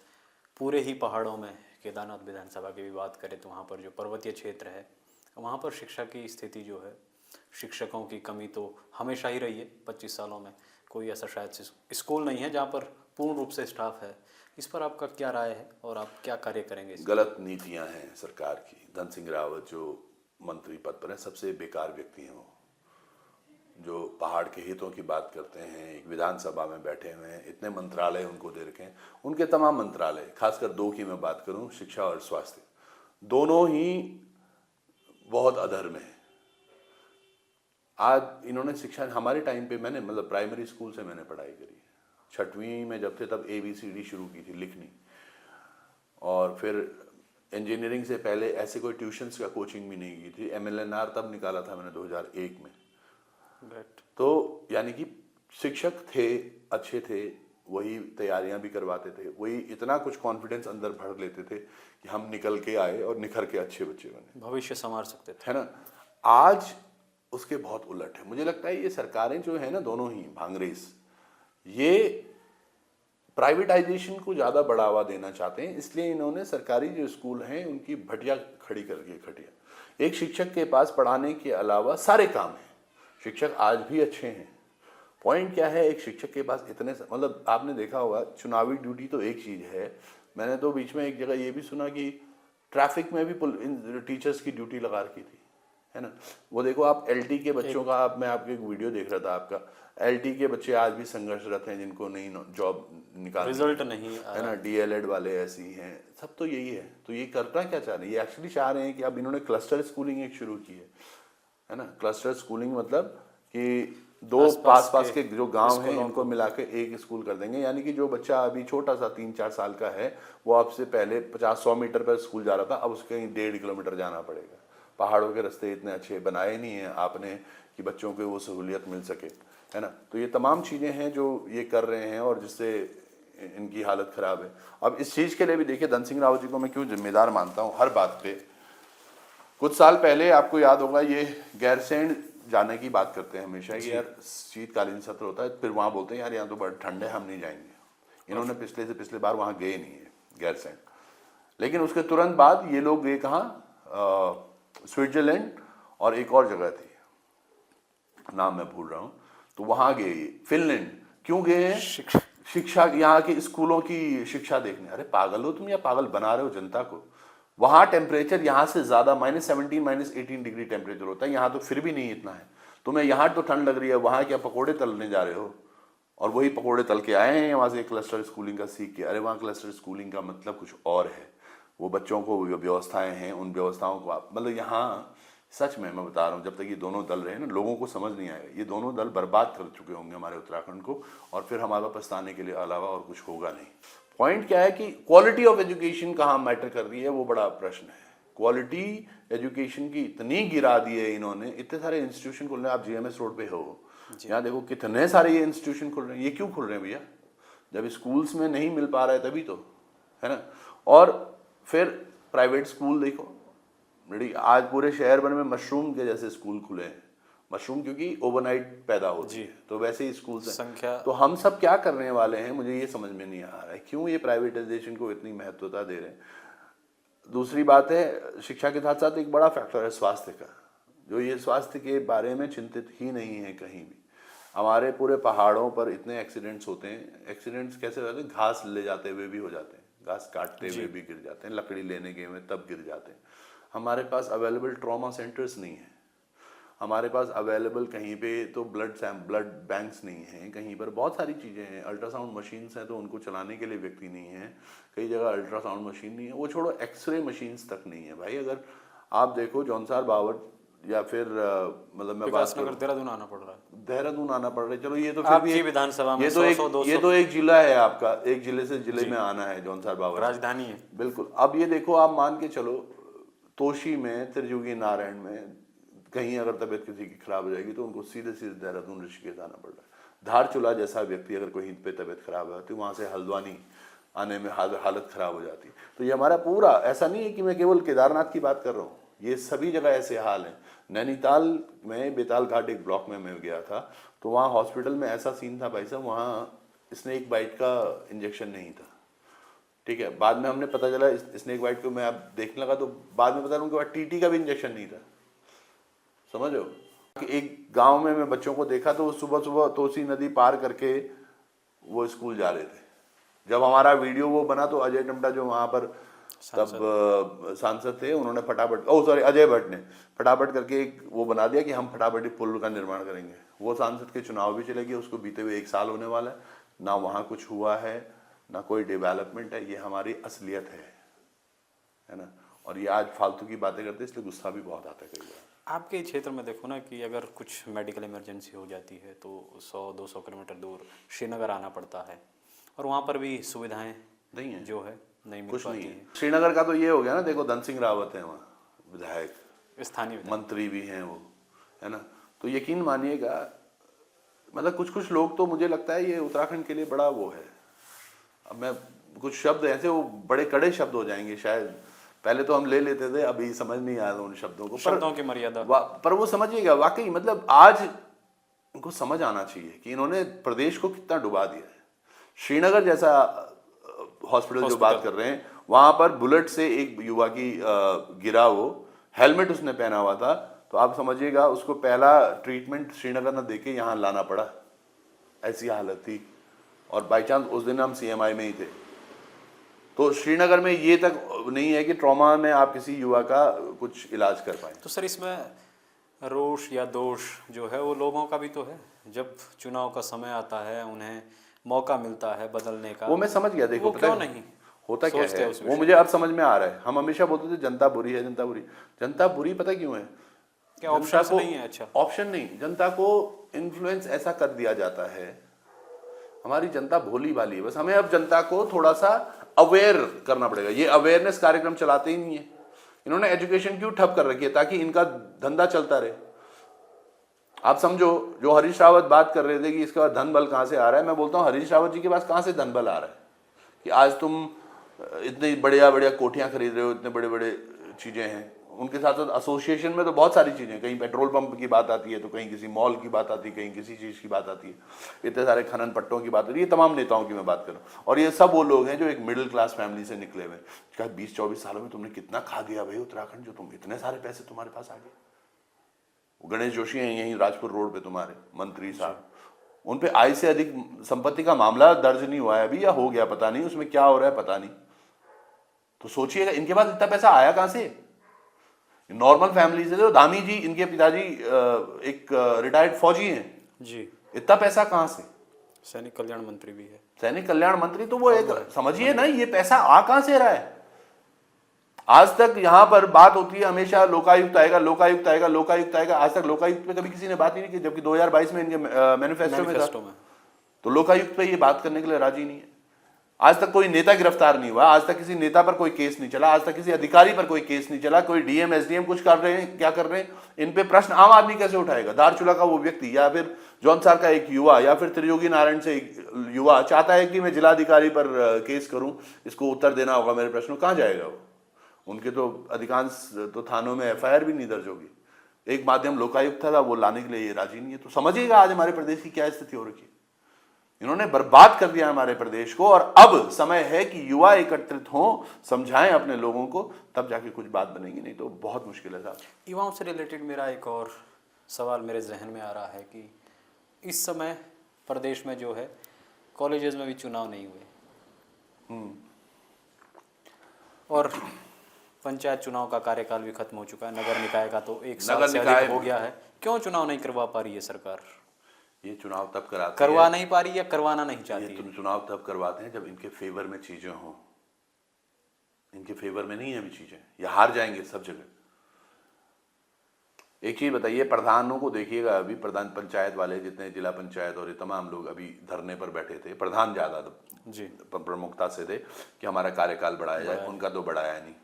S2: पूरे ही पहाड़ों में। केदारनाथ विधानसभा की भी बात करें तो वहाँ पर जो पर्वतीय क्षेत्र है, वहाँ पर शिक्षा की स्थिति जो है, शिक्षकों की कमी तो हमेशा ही रही है। 25 सालों में कोई ऐसा शायद से स्कूल नहीं है जहाँ पर पूर्ण रूप से स्टाफ है। इस पर आपका क्या राय है और आप क्या कार्य करेंगे?
S1: गलत नीतियां हैं सरकार की। धन सिंह रावत जो मंत्री पद पर है, सबसे बेकार व्यक्ति हैं वो, जो पहाड़ के हितों की बात करते हैं, एक विधानसभा में बैठे हुए हैं, इतने मंत्रालय उनको दे रखे हैं। उनके तमाम मंत्रालय, खासकर दो की मैं बात करूं, शिक्षा और स्वास्थ्य, दोनों ही बहुत अधर्म है। आज इन्होंने शिक्षा, हमारे टाइम पे मैंने मतलब प्राइमरी स्कूल से मैंने पढ़ाई करी, 6वीं में जब थे तब ABCD शुरू की थी लिखनी, और फिर इंजीनियरिंग से पहले ऐसे कोई ट्यूशन्स का कोचिंग भी नहीं की थी। MLNR तब निकाला था मैंने 2001 में। तो यानी कि शिक्षक थे, अच्छे थे, वही तैयारियां भी करवाते थे, वही इतना कुछ कॉन्फिडेंस अंदर भर लेते थे कि हम निकल के आए और निखर के अच्छे बच्चे बने,
S2: भविष्य संवार सकते थे,
S1: है ना। आज उसके बहुत उलट है। मुझे लगता है ये सरकारें जो है ना, दोनों ही भांगरेस, ये प्राइवेटाइजेशन को ज़्यादा बढ़ावा देना चाहते हैं, इसलिए इन्होंने सरकारी जो स्कूल हैं उनकी भटिया खड़ी करके खटिया। एक शिक्षक के पास पढ़ाने के अलावा सारे काम हैं, शिक्षक आज भी अच्छे हैं। पॉइंट क्या है, एक शिक्षक के पास इतने, मतलब आपने देखा होगा, चुनावी ड्यूटी तो एक चीज़ है, मैंने तो बीच में एक जगह ये भी सुना कि ट्रैफिक में भी टीचर्स की ड्यूटी लगा रखी थी, है ना। वो देखो आप LT के बच्चों का, मैं आपके एक वीडियो देख रहा था आपका, LT के बच्चे आज भी संघर्षरत हैं, जिनको नई जॉब निकाल,
S2: रिजल्ट नहीं
S1: है ना, DLED वाले ऐसे ही हैं, सब तो यही है। तो ये करना क्या चाह रहे हैं, ये एक्चुअली चाह रहे हैं कि अब इन्होंने क्लस्टर स्कूलिंग एक शुरू की है ना। क्लस्टर स्कूलिंग मतलब कि दो पास के जो गांव हैं इनको मिला के एक स्कूल कर देंगे, यानी कि जो बच्चा अभी छोटा सा 3-4 साल का है, वो आपसे पहले 50-100 मीटर पर स्कूल जा रहा था, अब उसके 1.5 किलोमीटर जाना पड़ेगा। पहाड़ों के रास्ते इतने अच्छे बनाए नहीं हैं आपने कि बच्चों को वो सहूलियत मिल सके, है ना। तो ये तमाम चीज़ें हैं जो ये कर रहे हैं और जिससे इनकी हालत ख़राब है। अब इस चीज़ के लिए भी देखिए, धन सिंह रावत जी को मैं क्यों जिम्मेदार मानता हूँ हर बात पे। कुछ साल पहले आपको याद होगा, ये गैरसैंण जाने की बात करते हैं हमेशा कि यार शीतकालीन सत्र होता है, फिर वहाँ बोलते हैं यार यहाँ तो बड़ा ठंड है, हम नहीं जाएंगे। इन्होंने पिछले बार वहाँ गए नहीं है गैरसैंण, लेकिन उसके तुरंत बाद ये लोग गए कहाँ, स्विट्जरलैंड और एक और जगह थी, नाम मैं भूल रहा हूँ, तो वहाँ गए। फिनलैंड क्यों गए हैं? शिक्षा, यहाँ के स्कूलों की शिक्षा देखने। अरे पागल हो तुम या पागल बना रहे हो जनता को? वहाँ टेम्परेचर यहाँ से ज़्यादा -17 -18 डिग्री टेम्परेचर होता है, यहाँ तो फिर भी नहीं इतना है। तुम्हें यहाँ तो ठंड लग रही है, वहाँ क्या पकोड़े तलने जा रहे हो? और वही पकोड़े तल के आए हैं वहाँ से क्लस्टर स्कूलिंग का सीख के। अरे वहाँ क्लस्टर स्कूलिंग का मतलब कुछ और है, वो बच्चों को व्यवस्थाएं हैं, उन व्यवस्थाओं को मतलब यहाँ सच में मैं बता रहा हूँ, जब तक ये दोनों दल रहे ना, लोगों को समझ नहीं आएगा। ये दोनों दल बर्बाद कर चुके होंगे हमारे उत्तराखंड को, और फिर हमारा पछताने के लिए अलावा और कुछ होगा नहीं। पॉइंट क्या है कि क्वालिटी ऑफ एजुकेशन कहाँ मैटर कर रही है, वो बड़ा प्रश्न है। क्वालिटी एजुकेशन की इतनी गिरा दी है इन्होंने, इतने सारे इंस्टीट्यूशन खुल रहे हैं। आप GMS रोड पे हो, यहाँ देखो कितने सारे ये इंस्टीट्यूशन खुल रहे हैं। ये क्यों खुल रहे हैं भैया? जब स्कूल्स में नहीं मिल पा रहा है तभी तो, है ना। और फिर प्राइवेट स्कूल देखो, आज पूरे शहर भर में मशरूम के जैसे स्कूल खुले हैं। मशरूम क्योंकि ओवरनाइट पैदा होती
S2: जी।
S1: है, तो वैसे ही स्कूल
S2: संख्या
S1: तो हम सब क्या करने वाले हैं, मुझे ये समझ में नहीं आ रहा है क्यों ये प्राइवेटाइजेशन को इतनी महत्वता दे रहे हैं। दूसरी बात है, शिक्षा के साथ साथ एक बड़ा फैक्टर है स्वास्थ्य का, जो ये स्वास्थ्य के बारे में चिंतित ही नहीं है कहीं भी। हमारे पूरे पहाड़ों पर इतने एक्सीडेंट्स होते हैं, एक्सीडेंट्स कैसे होते हैं, घास ले जाते हुए भी हो जाते हैं, घास काटते हुए भी गिर जाते हैं, लकड़ी लेने गए हुए तब गिर जाते हैं। हमारे पास अवेलेबल ट्रॉमा सेंटर्स नहीं है, हमारे पास अवेलेबल कहीं पे तो ब्लड बैंक्स नहीं हैं, कहीं पर बहुत सारी चीज़ें हैं, अल्ट्रासाउंड मशीन्स हैं तो उनको चलाने के लिए व्यक्ति नहीं है, कई जगह अल्ट्रासाउंड मशीन नहीं है, वो छोड़ो एक्सरे मशीन्स तक नहीं है भाई। अगर आप देखो जौनसार बावट या फिर मतलब मैं बात
S2: विकासनगर देहरादून आना पड़ रहा है,
S1: देहरादून आना पड़ रहा है, चलो ये तो फिर
S2: आपकी
S1: भी
S2: विधानसभा में
S1: ये तो
S2: 100-200
S1: ये तो एक जिला है आपका, एक जिले से जिले में आना है जौनसार बावट,
S2: राजधानी है।
S1: बिल्कुल। अब ये देखो, आप मान के चलो तोशी में, त्रिजुगी नारायण में कहीं अगर तबीयत किसी की खराब हो जाएगी तो उनको सीधे सीधे देहरादून ऋषिकेश आना पड़ रहा है। धारचूला जैसा व्यक्ति अगर कोई पे तबीयत खराब है तो वहाँ से हल्द्वानी आने में हालत खराब हो जाती है। तो ये हमारा पूरा, ऐसा नहीं है कि मैं केवल केदारनाथ की बात कर रहा हूँ, ये सभी जगह ऐसे हाल हैं। नैनीताल में बेताल घाट एक ब्लॉक में मैं गया था, तो वहाँ हॉस्पिटल में ऐसा सीन था भाई साहब, वहाँ स्नेक बाइट का इंजेक्शन नहीं था, ठीक है। बाद में हमने पता चला स्नेक बाइट को मैं अब देखने लगा तो बाद में पता चला उनके बाद टीटी का भी इंजेक्शन नहीं था, समझो। कि एक गांव में मैं बच्चों को देखा तो वो सुबह सुबह तोसी नदी पार करके वो स्कूल जा रहे थे। जब हमारा वीडियो वो बना तो अजय टमटा जो वहाँ पर तब सांसद थे, उन्होंने फटाफट अजय भट्ट ने फटाफट करके एक वो बना दिया कि हम फटाफट पुल का निर्माण करेंगे। वो सांसद के चुनाव भी चले गए, उसको बीते हुए 1 साल होने वाला है, ना वहाँ कुछ हुआ है ना कोई डेवलपमेंट है। ये हमारी असलियत है ना। और ये आज फालतू की बातें करते इसलिए गुस्सा भी बहुत आता है कई बार।
S2: आपके क्षेत्र में देखो ना कि अगर कुछ मेडिकल इमरजेंसी हो जाती है तो 100-200 किलोमीटर दूर श्रीनगर आना पड़ता है, और वहाँ पर भी सुविधाएं
S1: नहीं है,
S2: जो है नहीं मिल
S1: कुछ
S2: पाती
S1: नहीं है।
S2: है।
S1: श्रीनगर का तो ये हो गया ना, देखो धन सिंह रावत है वहाँ विधायक,
S2: स्थानीय विधायक।
S1: मंत्री भी हैं वो, है ना। तो यकीन मानिएगा, मतलब कुछ कुछ लोग तो मुझे लगता है ये उत्तराखंड के लिए बड़ा वो है। अब मैं कुछ शब्द ऐसे वो बड़े कड़े शब्द हो जाएंगे शायद, पहले तो हम ले लेते थे, अभी समझ नहीं आया उन शब्दों को,
S2: शब्दों की मर्यादा।
S1: पर वो समझिएगा वाकई, मतलब आज उनको समझ आना चाहिए कि इन्होंने प्रदेश को कितना डुबा दिया है। श्रीनगर जैसा हॉस्पिटल जो बात कर रहे हैं, वहां पर बुलेट से एक युवा की गिरा, वो हेलमेट उसने पहना हुआ था, तो आप समझिएगा उसको पहला ट्रीटमेंट श्रीनगर न देके यहाँ लाना पड़ा, ऐसी हालत थी। और बाई चांस उस दिन हम CMI में ही थे, तो श्रीनगर में ये तक नहीं है कि ट्रॉमा में आप किसी युवा का कुछ इलाज कर पाए।
S2: तो सर इसमें रोष या दोष जो है वो लोगों का भी तो है, जब चुनाव का समय आता है उन्हें मौका मिलता है बदलने का।
S1: वो मैं समझ गया, देखो
S2: वो
S1: पता
S2: क्यों
S1: है
S2: नहीं
S1: होता क्या
S2: सोचते
S1: है,
S2: उस
S1: वो
S2: विषय
S1: मुझे अब समझ में आ रहा है। हम हमेशा बोलते थे जनता बुरी है, जनता बुरी। जनता बुरी पता क्यों है?
S2: क्या ऑप्शन नहीं है? अच्छा,
S1: ऑप्शन नहीं, जनता को इन्फ्लुएंस ऐसा कर दिया जाता है। हमारी जनता भोली भाली है, बस हमें अब जनता को थोड़ा सा अवेयर करना पड़ेगा। ये अवेयरनेस कार्यक्रम चलाते ही नहीं है। इन्होंने एजुकेशन क्यों ठप कर रखी है? ताकि इनका धंधा चलता रहे। आप समझो, जो हरीश रावत बात कर रहे थे कि इसके बाद धन बल कहाँ से आ रहा है, मैं बोलता हूँ हरीश रावत जी के पास कहाँ से धन बल आ रहा है कि आज तुम इतनी बढ़िया बढ़िया कोठियाँ खरीद रहे हो, इतने बड़े बड़े चीज़ें हैं। उनके साथ साथ एसोसिएशन में तो बहुत सारी चीज़ें, कहीं पेट्रोल पंप की बात आती है तो कहीं किसी मॉल की बात आती है, कहीं किसी चीज़ की बात आती है, इतने सारे खनन पट्टों की बात होती है। ये तमाम नेताओं की मैं बात कर रहा हूँ, और ये सब वो लोग हैं जो एक मिडिल क्लास फैमिली से निकले हुए। क्या 20-24 सालों में तुमने कितना खा गया भाई उत्तराखंड, जो तुम इतने सारे पैसे तुम्हारे पास आ गए। गणेश जोशी हैं यहीं राजपुर रोड पे तुम्हारे मंत्री साहब, उन पे आय से अधिक संपत्ति का मामला दर्ज नहीं हुआ है अभी, या हो गया पता नहीं, उसमें क्या हो रहा है पता नहीं। तो सोचिएगा इनके पास इतना पैसा आया कहां से? नॉर्मल फैमिली से। तो धामी जी, इनके पिताजी एक रिटायर्ड फौजी हैं
S2: जी,
S1: इतना पैसा कहां से?
S2: सैनिक कल्याण मंत्री भी है।
S1: सैनिक कल्याण मंत्री, तो वो एक समझिए ना, ये पैसा आ कहां से रहा है? आज तक यहाँ पर बात होती है हमेशा लोकायुक्त आएगा, लोकायुक्त आएगा, लोकायुक्त आएगा। आज तक लोकायुक्त पे कभी किसी ने बात ही नहीं की, जबकि 2022 में इनके मैनिफेस्टो में था। तो लोकायुक्त पे ये बात करने के लिए राजी नहीं है। आज तक कोई नेता गिरफ्तार नहीं हुआ, आज तक किसी नेता पर कोई केस नहीं चला, आज तक किसी अधिकारी पर कोई केस नहीं चला। कोई DM SDM कुछ कर रहे हैं, क्या कर रहे हैं? इन पे प्रश्न आम आदमी कैसे उठाएगा? धारचूला का वो व्यक्ति, या फिर जौनसार का एक युवा, या फिर त्रियोगी नारायण से एक युवा चाहता है कि मैं जिलाधिकारी पर केस करूं, इसको उत्तर देना होगा मेरे प्रश्नों, कहाँ जाएगा वो? उनके तो अधिकांश तो थानों में FIR भी नहीं दर्ज होगी। एक माध्यम लोकायुक्त था, वो लाने के लिए ये राजी नहीं है। तो समझिएगा आज हमारे प्रदेश की क्या स्थिति हो रखी है। इन्होंने बर्बाद कर दिया हमारे प्रदेश को, और अब समय है कि युवा एकत्रित हों, समझाएं अपने लोगों को, तब जाके कुछ बात बनेगी, नहीं तो बहुत मुश्किल है साहब।
S2: युवाओं से रिलेटेड मेरा एक और सवाल मेरे जहन में आ रहा है कि इस समय प्रदेश में जो है कॉलेजेस में भी चुनाव नहीं हुए और पंचायत चुनाव का कार्यकाल भी खत्म हो चुका है, नगर निकाय का तो 1 साल से अधिक हो गया है। क्यों चुनाव नहीं करवा पा रही है सरकार?
S1: ये चुनाव तब कराते
S2: करवा नहीं पा रही या करवाना नहीं चाहती?
S1: ये चुनाव तब करवाते हैं जब इनके फेवर में चीजें हों। इनके फेवर में नहीं है अभी चीजें, ये हार जाएंगे सब जगह। एक चीज बताइए, प्रधानों को देखिएगा, अभी प्रधान पंचायत वाले जितने जिला पंचायत और ये तमाम लोग अभी धरने पर बैठे थे, प्रधान ज्यादा
S2: जी
S1: प्रमुखता से थे कि हमारा कार्यकाल बढ़ाया जाए, उनका तो बढ़ाया नहीं।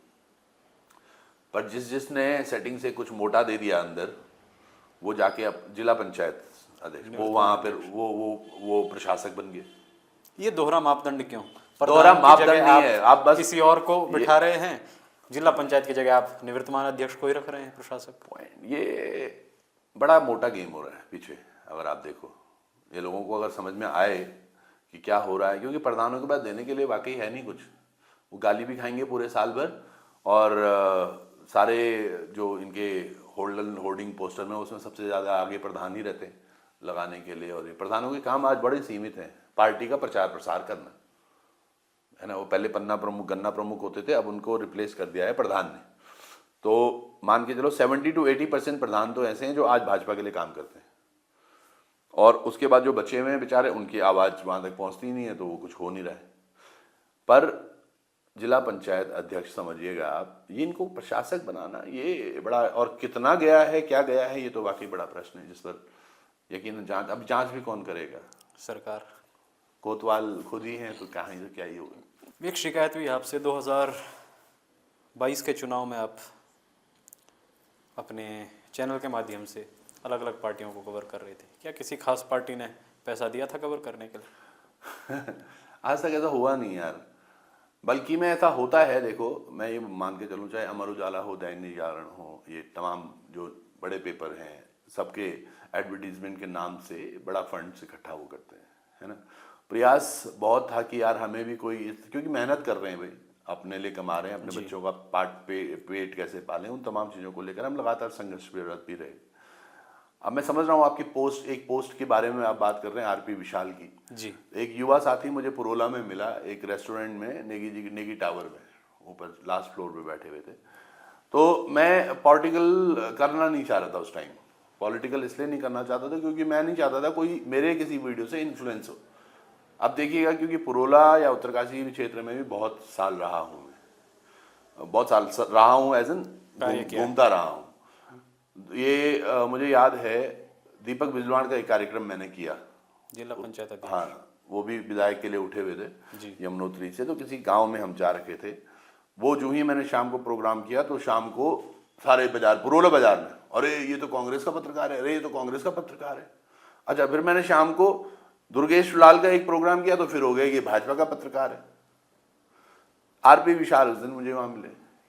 S1: पर जिसने सेटिंग से कुछ मोटा दे दिया अंदर, वो जाके अब जिला पंचायत अध्यक्ष, वो वहां पर वो प्रशासक बन गए।
S2: ये दोहरा मापदंड क्यों?
S1: दोहरा
S2: प्रधान की
S1: मापदंड
S2: जगह
S1: नहीं है, आप बस
S2: किसी और को बिठा रहे हैं, जिला पंचायत की जगह आप निवर्तमान अध्यक्ष को ही रख रहे हैं प्रशासक।
S1: ये बड़ा मोटा गेम हो रहा है पीछे, अगर आप देखो। ये लोगों को अगर समझ में आए कि क्या हो रहा है, क्योंकि प्रधानों के पास देने के लिए वाकई है नहीं कुछ। वो गाली भी खाएंगे पूरे साल भर, और सारे जो इनके होर्डिंग पोस्टर में, उसमें सबसे ज़्यादा आगे प्रधान ही रहते हैं लगाने के लिए। और ये प्रधानों के काम आज बड़े सीमित हैं, पार्टी का प्रचार प्रसार करना है ना। वो पहले पन्ना प्रमुख, गन्ना प्रमुख होते थे, अब उनको रिप्लेस कर दिया है प्रधान ने। तो मान के चलो 70 to 80% प्रधान तो ऐसे हैं जो आज भाजपा के लिए काम करते हैं, और उसके बाद जो बचे हुए हैं बेचारे, उनकी आवाज़ वहाँ तक पहुँचती नहीं है, तो वो कुछ हो नहीं रहा है। पर जिला पंचायत अध्यक्ष समझिएगा आप, ये इनको प्रशासक बनाना ये बड़ा, और कितना गया है, क्या गया है, ये तो वाकई बड़ा प्रश्न है, जिस पर यकीन जांच, अब जांच भी कौन करेगा?
S2: सरकार।
S1: कोतवाल खुद ही हैं, तो कहाँ ही क्या ही होगा।
S2: एक शिकायत हुई आपसे 2022 के चुनाव में, आप अपने चैनल के माध्यम से अलग अलग पार्टियों को कवर कर रहे थे। क्या किसी खास पार्टी ने पैसा दिया था कवर करने के लिए?
S1: आज तक ऐसा हुआ नहीं यार, बल्कि में ऐसा होता है। देखो, मैं ये मान के चलूँ, चाहे अमर उजाला हो, दैनिक जागरण हो, ये तमाम जो बड़े पेपर हैं, सबके एडवर्टीजमेंट के नाम से बड़ा फंड्स इकट्ठा वो करते हैं, है ना। प्रयास बहुत था कि यार हमें भी कोई, क्योंकि मेहनत कर रहे हैं भाई, अपने लिए कमा रहे हैं, अपने बच्चों का पेट कैसे पालें, उन तमाम चीज़ों को लेकर हम लगातार संघर्ष भी रहे। अब मैं समझ रहा हूँ आपकी एक पोस्ट के बारे में आप बात कर रहे हैं, आरपी विशाल की। जी। एक युवा साथी मुझे पुरोला में मिला, एक रेस्टोरेंट में, नेगी टावर में, ऊपर लास्ट फ्लोर पे बैठे हुए थे। तो मैं पॉलिटिकल करना नहीं चाह रहा था उस टाइम। पॉलिटिकल इसलिए नहीं करना चाहता था क्योंकि मैं नहीं चाहता था कोई मेरे किसी वीडियो से इन्फ्लुएंस हो। अब देखिएगा, क्योंकि पुरोला या उत्तरकाशी क्षेत्र में भी बहुत साल रहा हूँ मैं, बहुत साल रहा हूँ, एज एन घूमता रहा हूँ। ये मुझे याद है, दीपक बिजवाड़ का एक कार्यक्रम मैंने किया,
S2: जिला पंचायत अध्यक्ष।
S1: हाँ, वो भी विधायक के लिए उठे हुए थे यमुनोत्री से। तो किसी गांव में हम जा रखे थे, वो जो ही मैंने शाम को प्रोग्राम किया, तो शाम को सारे बाजार, पुरोला बाजार में, अरे ये तो कांग्रेस का पत्रकार है, अरे ये तो कांग्रेस का पत्रकार है। अच्छा, फिर मैंने शाम को दुर्गेश लाल का एक प्रोग्राम किया, तो फिर हो गया ये भाजपा का पत्रकार है। आरपी विशाल उस दिन मुझे वहां मिले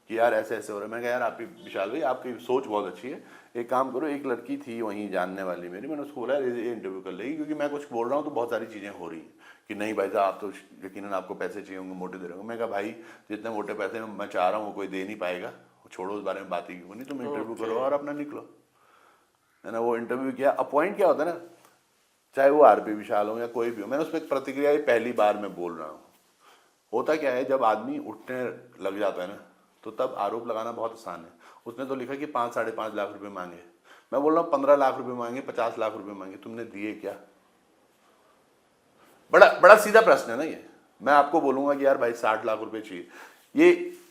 S1: कि यार ऐसे ऐसे हो रहा है। मैं कहा यार आरपी विशाल भाई, आपकी सोच बहुत अच्छी है, एक काम करो, एक लड़की थी वहीं जानने वाली मेरी, मैंने उसको बोला ये इंटरव्यू कर लेगी, क्योंकि मैं कुछ बोल रहा हूँ तो बहुत सारी चीज़ें हो रही हैं कि नहीं भाई साहब, आप तो यकीनन आपको पैसे चाहिए होंगे, मोटे दे रहे होंगे। मैं कहा भाई, जितने मोटे पैसे मैं चाह रहा हूँ वो कोई दे नहीं पाएगा, छोड़ो उस बारे में बात ही क्यों नहीं, तुम इंटरव्यू करो और अपना निकलो। मैंने वो इंटरव्यू किया। अपॉइंट क्या होता है ना, चाहे वो आरपी विशाल हो या कोई भी हो, मैंने उस पर प्रतिक्रिया पहली बार मैं बोल रहा हूँ। होता क्या है, जब आदमी उठने लग जाता है ना, तो तब आरोप लगाना बहुत आसान है। उसने तो लिखा कि 5-5.5 लाख रुपए मांगे, मैं बोल रहा हूँ 15 लाख रुपए मांगे, 50 लाख रुपए मांगे, तुमने दिए क्या? बड़ा सीधा प्रश्न है ना ये। मैं आपको बोलूंगा कि यार भाई 60 लाख रुपए चाहिए,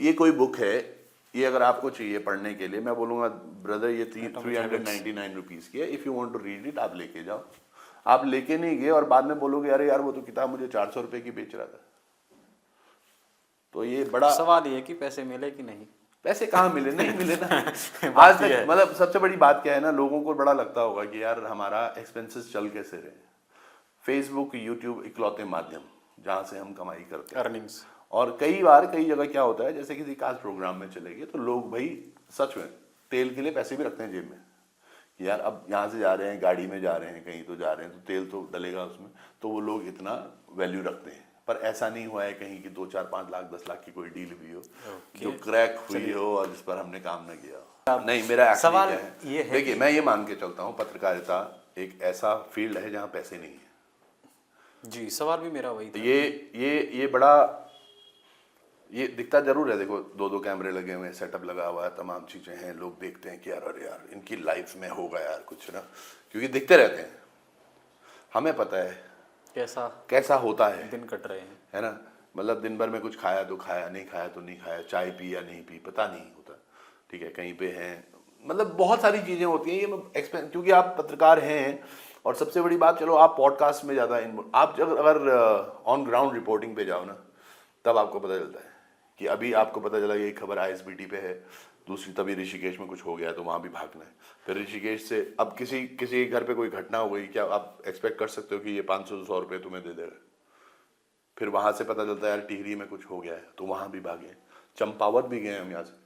S1: ये कोई बुक है, ये अगर आपको चाहिए पढ़ने के लिए, मैं बोलूंगा ब्रदर ये 399 रुपीज की है, if you want to read it आप लेके जाओ। आप लेके नहीं गए और बाद में बोलोगे अरे यार वो तो किताब मुझे 400 रुपए की बेच रहा था। तो ये बड़ा
S2: सवाल ये है कि पैसे मिले कि नहीं।
S1: पैसे कहाँ मिले, नहीं मिले ना। आज तक मतलब सबसे बड़ी बात क्या है ना, लोगों को बड़ा लगता होगा कि यार हमारा एक्सपेंसेस चल कैसे रहे। फेसबुक, यूट्यूब इकलौते माध्यम जहाँ से हम कमाई करते हैं,
S2: अर्निंग्स।
S1: और कई बार कई जगह क्या होता है, जैसे किसी खास प्रोग्राम में चले गए तो लोग भाई सच में तेल के लिए पैसे भी रखते हैं जेब में, यार अब यहाँ से जा रहे हैं, गाड़ी में जा रहे हैं, कहीं तो जा रहे हैं, तो तेल तो डलेगा उसमें, तो वो लोग इतना वैल्यू रखते हैं। पर ऐसा नहीं हुआ है कहीं कि 2, 4, 5 लाख 10 लाख की कोई डील हुई हो जो क्रैक हुई हो और जिस पर हमने काम न किया हो। नहीं, मेरा
S2: सवाल
S1: क्या है,
S2: ये है
S1: देखिए मैं ये मान के चलता हूँ पत्रकारिता एक ऐसा फील्ड है जहाँ पैसे नहीं है।
S2: जी, सवाल भी मेरा वही था।
S1: ये बड़ा, ये दिखता जरूर है, देखो 2-2 कैमरे लगे हुए हैं, सेटअप लगा हुआ है, तमाम चीजें हैं, लोग देखते हैं कि यार अरे यार इनकी लाइफ में होगा यार कुछ ना, क्योंकि दिखते रहते हैं, हमें पता है कैसा होता है,
S2: दिन कट रहे हैं,
S1: है ना। मतलब दिन भर में कुछ खाया तो खाया, नहीं खाया तो नहीं खाया, चाय पी या नहीं पी पता नहीं होता, ठीक है, कहीं पे हैं, मतलब बहुत सारी चीजें होती हैं। ये क्योंकि आप पत्रकार हैं, और सबसे बड़ी बात, चलो आप पॉडकास्ट में ज्यादा आप अगर ऑन ग्राउंड रिपोर्टिंग पे जाओ ना, तब आपको पता चलता है कि अभी आपको पता चला ये खबर ISBT पे है, दूसरी तभी ऋषिकेश में कुछ हो गया तो वहां भी भागना है, फिर ऋषिकेश से अब किसी घर पे कोई घटना हो गई, क्या आप एक्सपेक्ट कर सकते हो कि ये 500-100 रुपये तुम्हें दे देगा? फिर वहां से पता चलता है यार टिहरी में कुछ हो गया है, तो वहां भी भागे, चंपावत भी गए हम यहाँ से,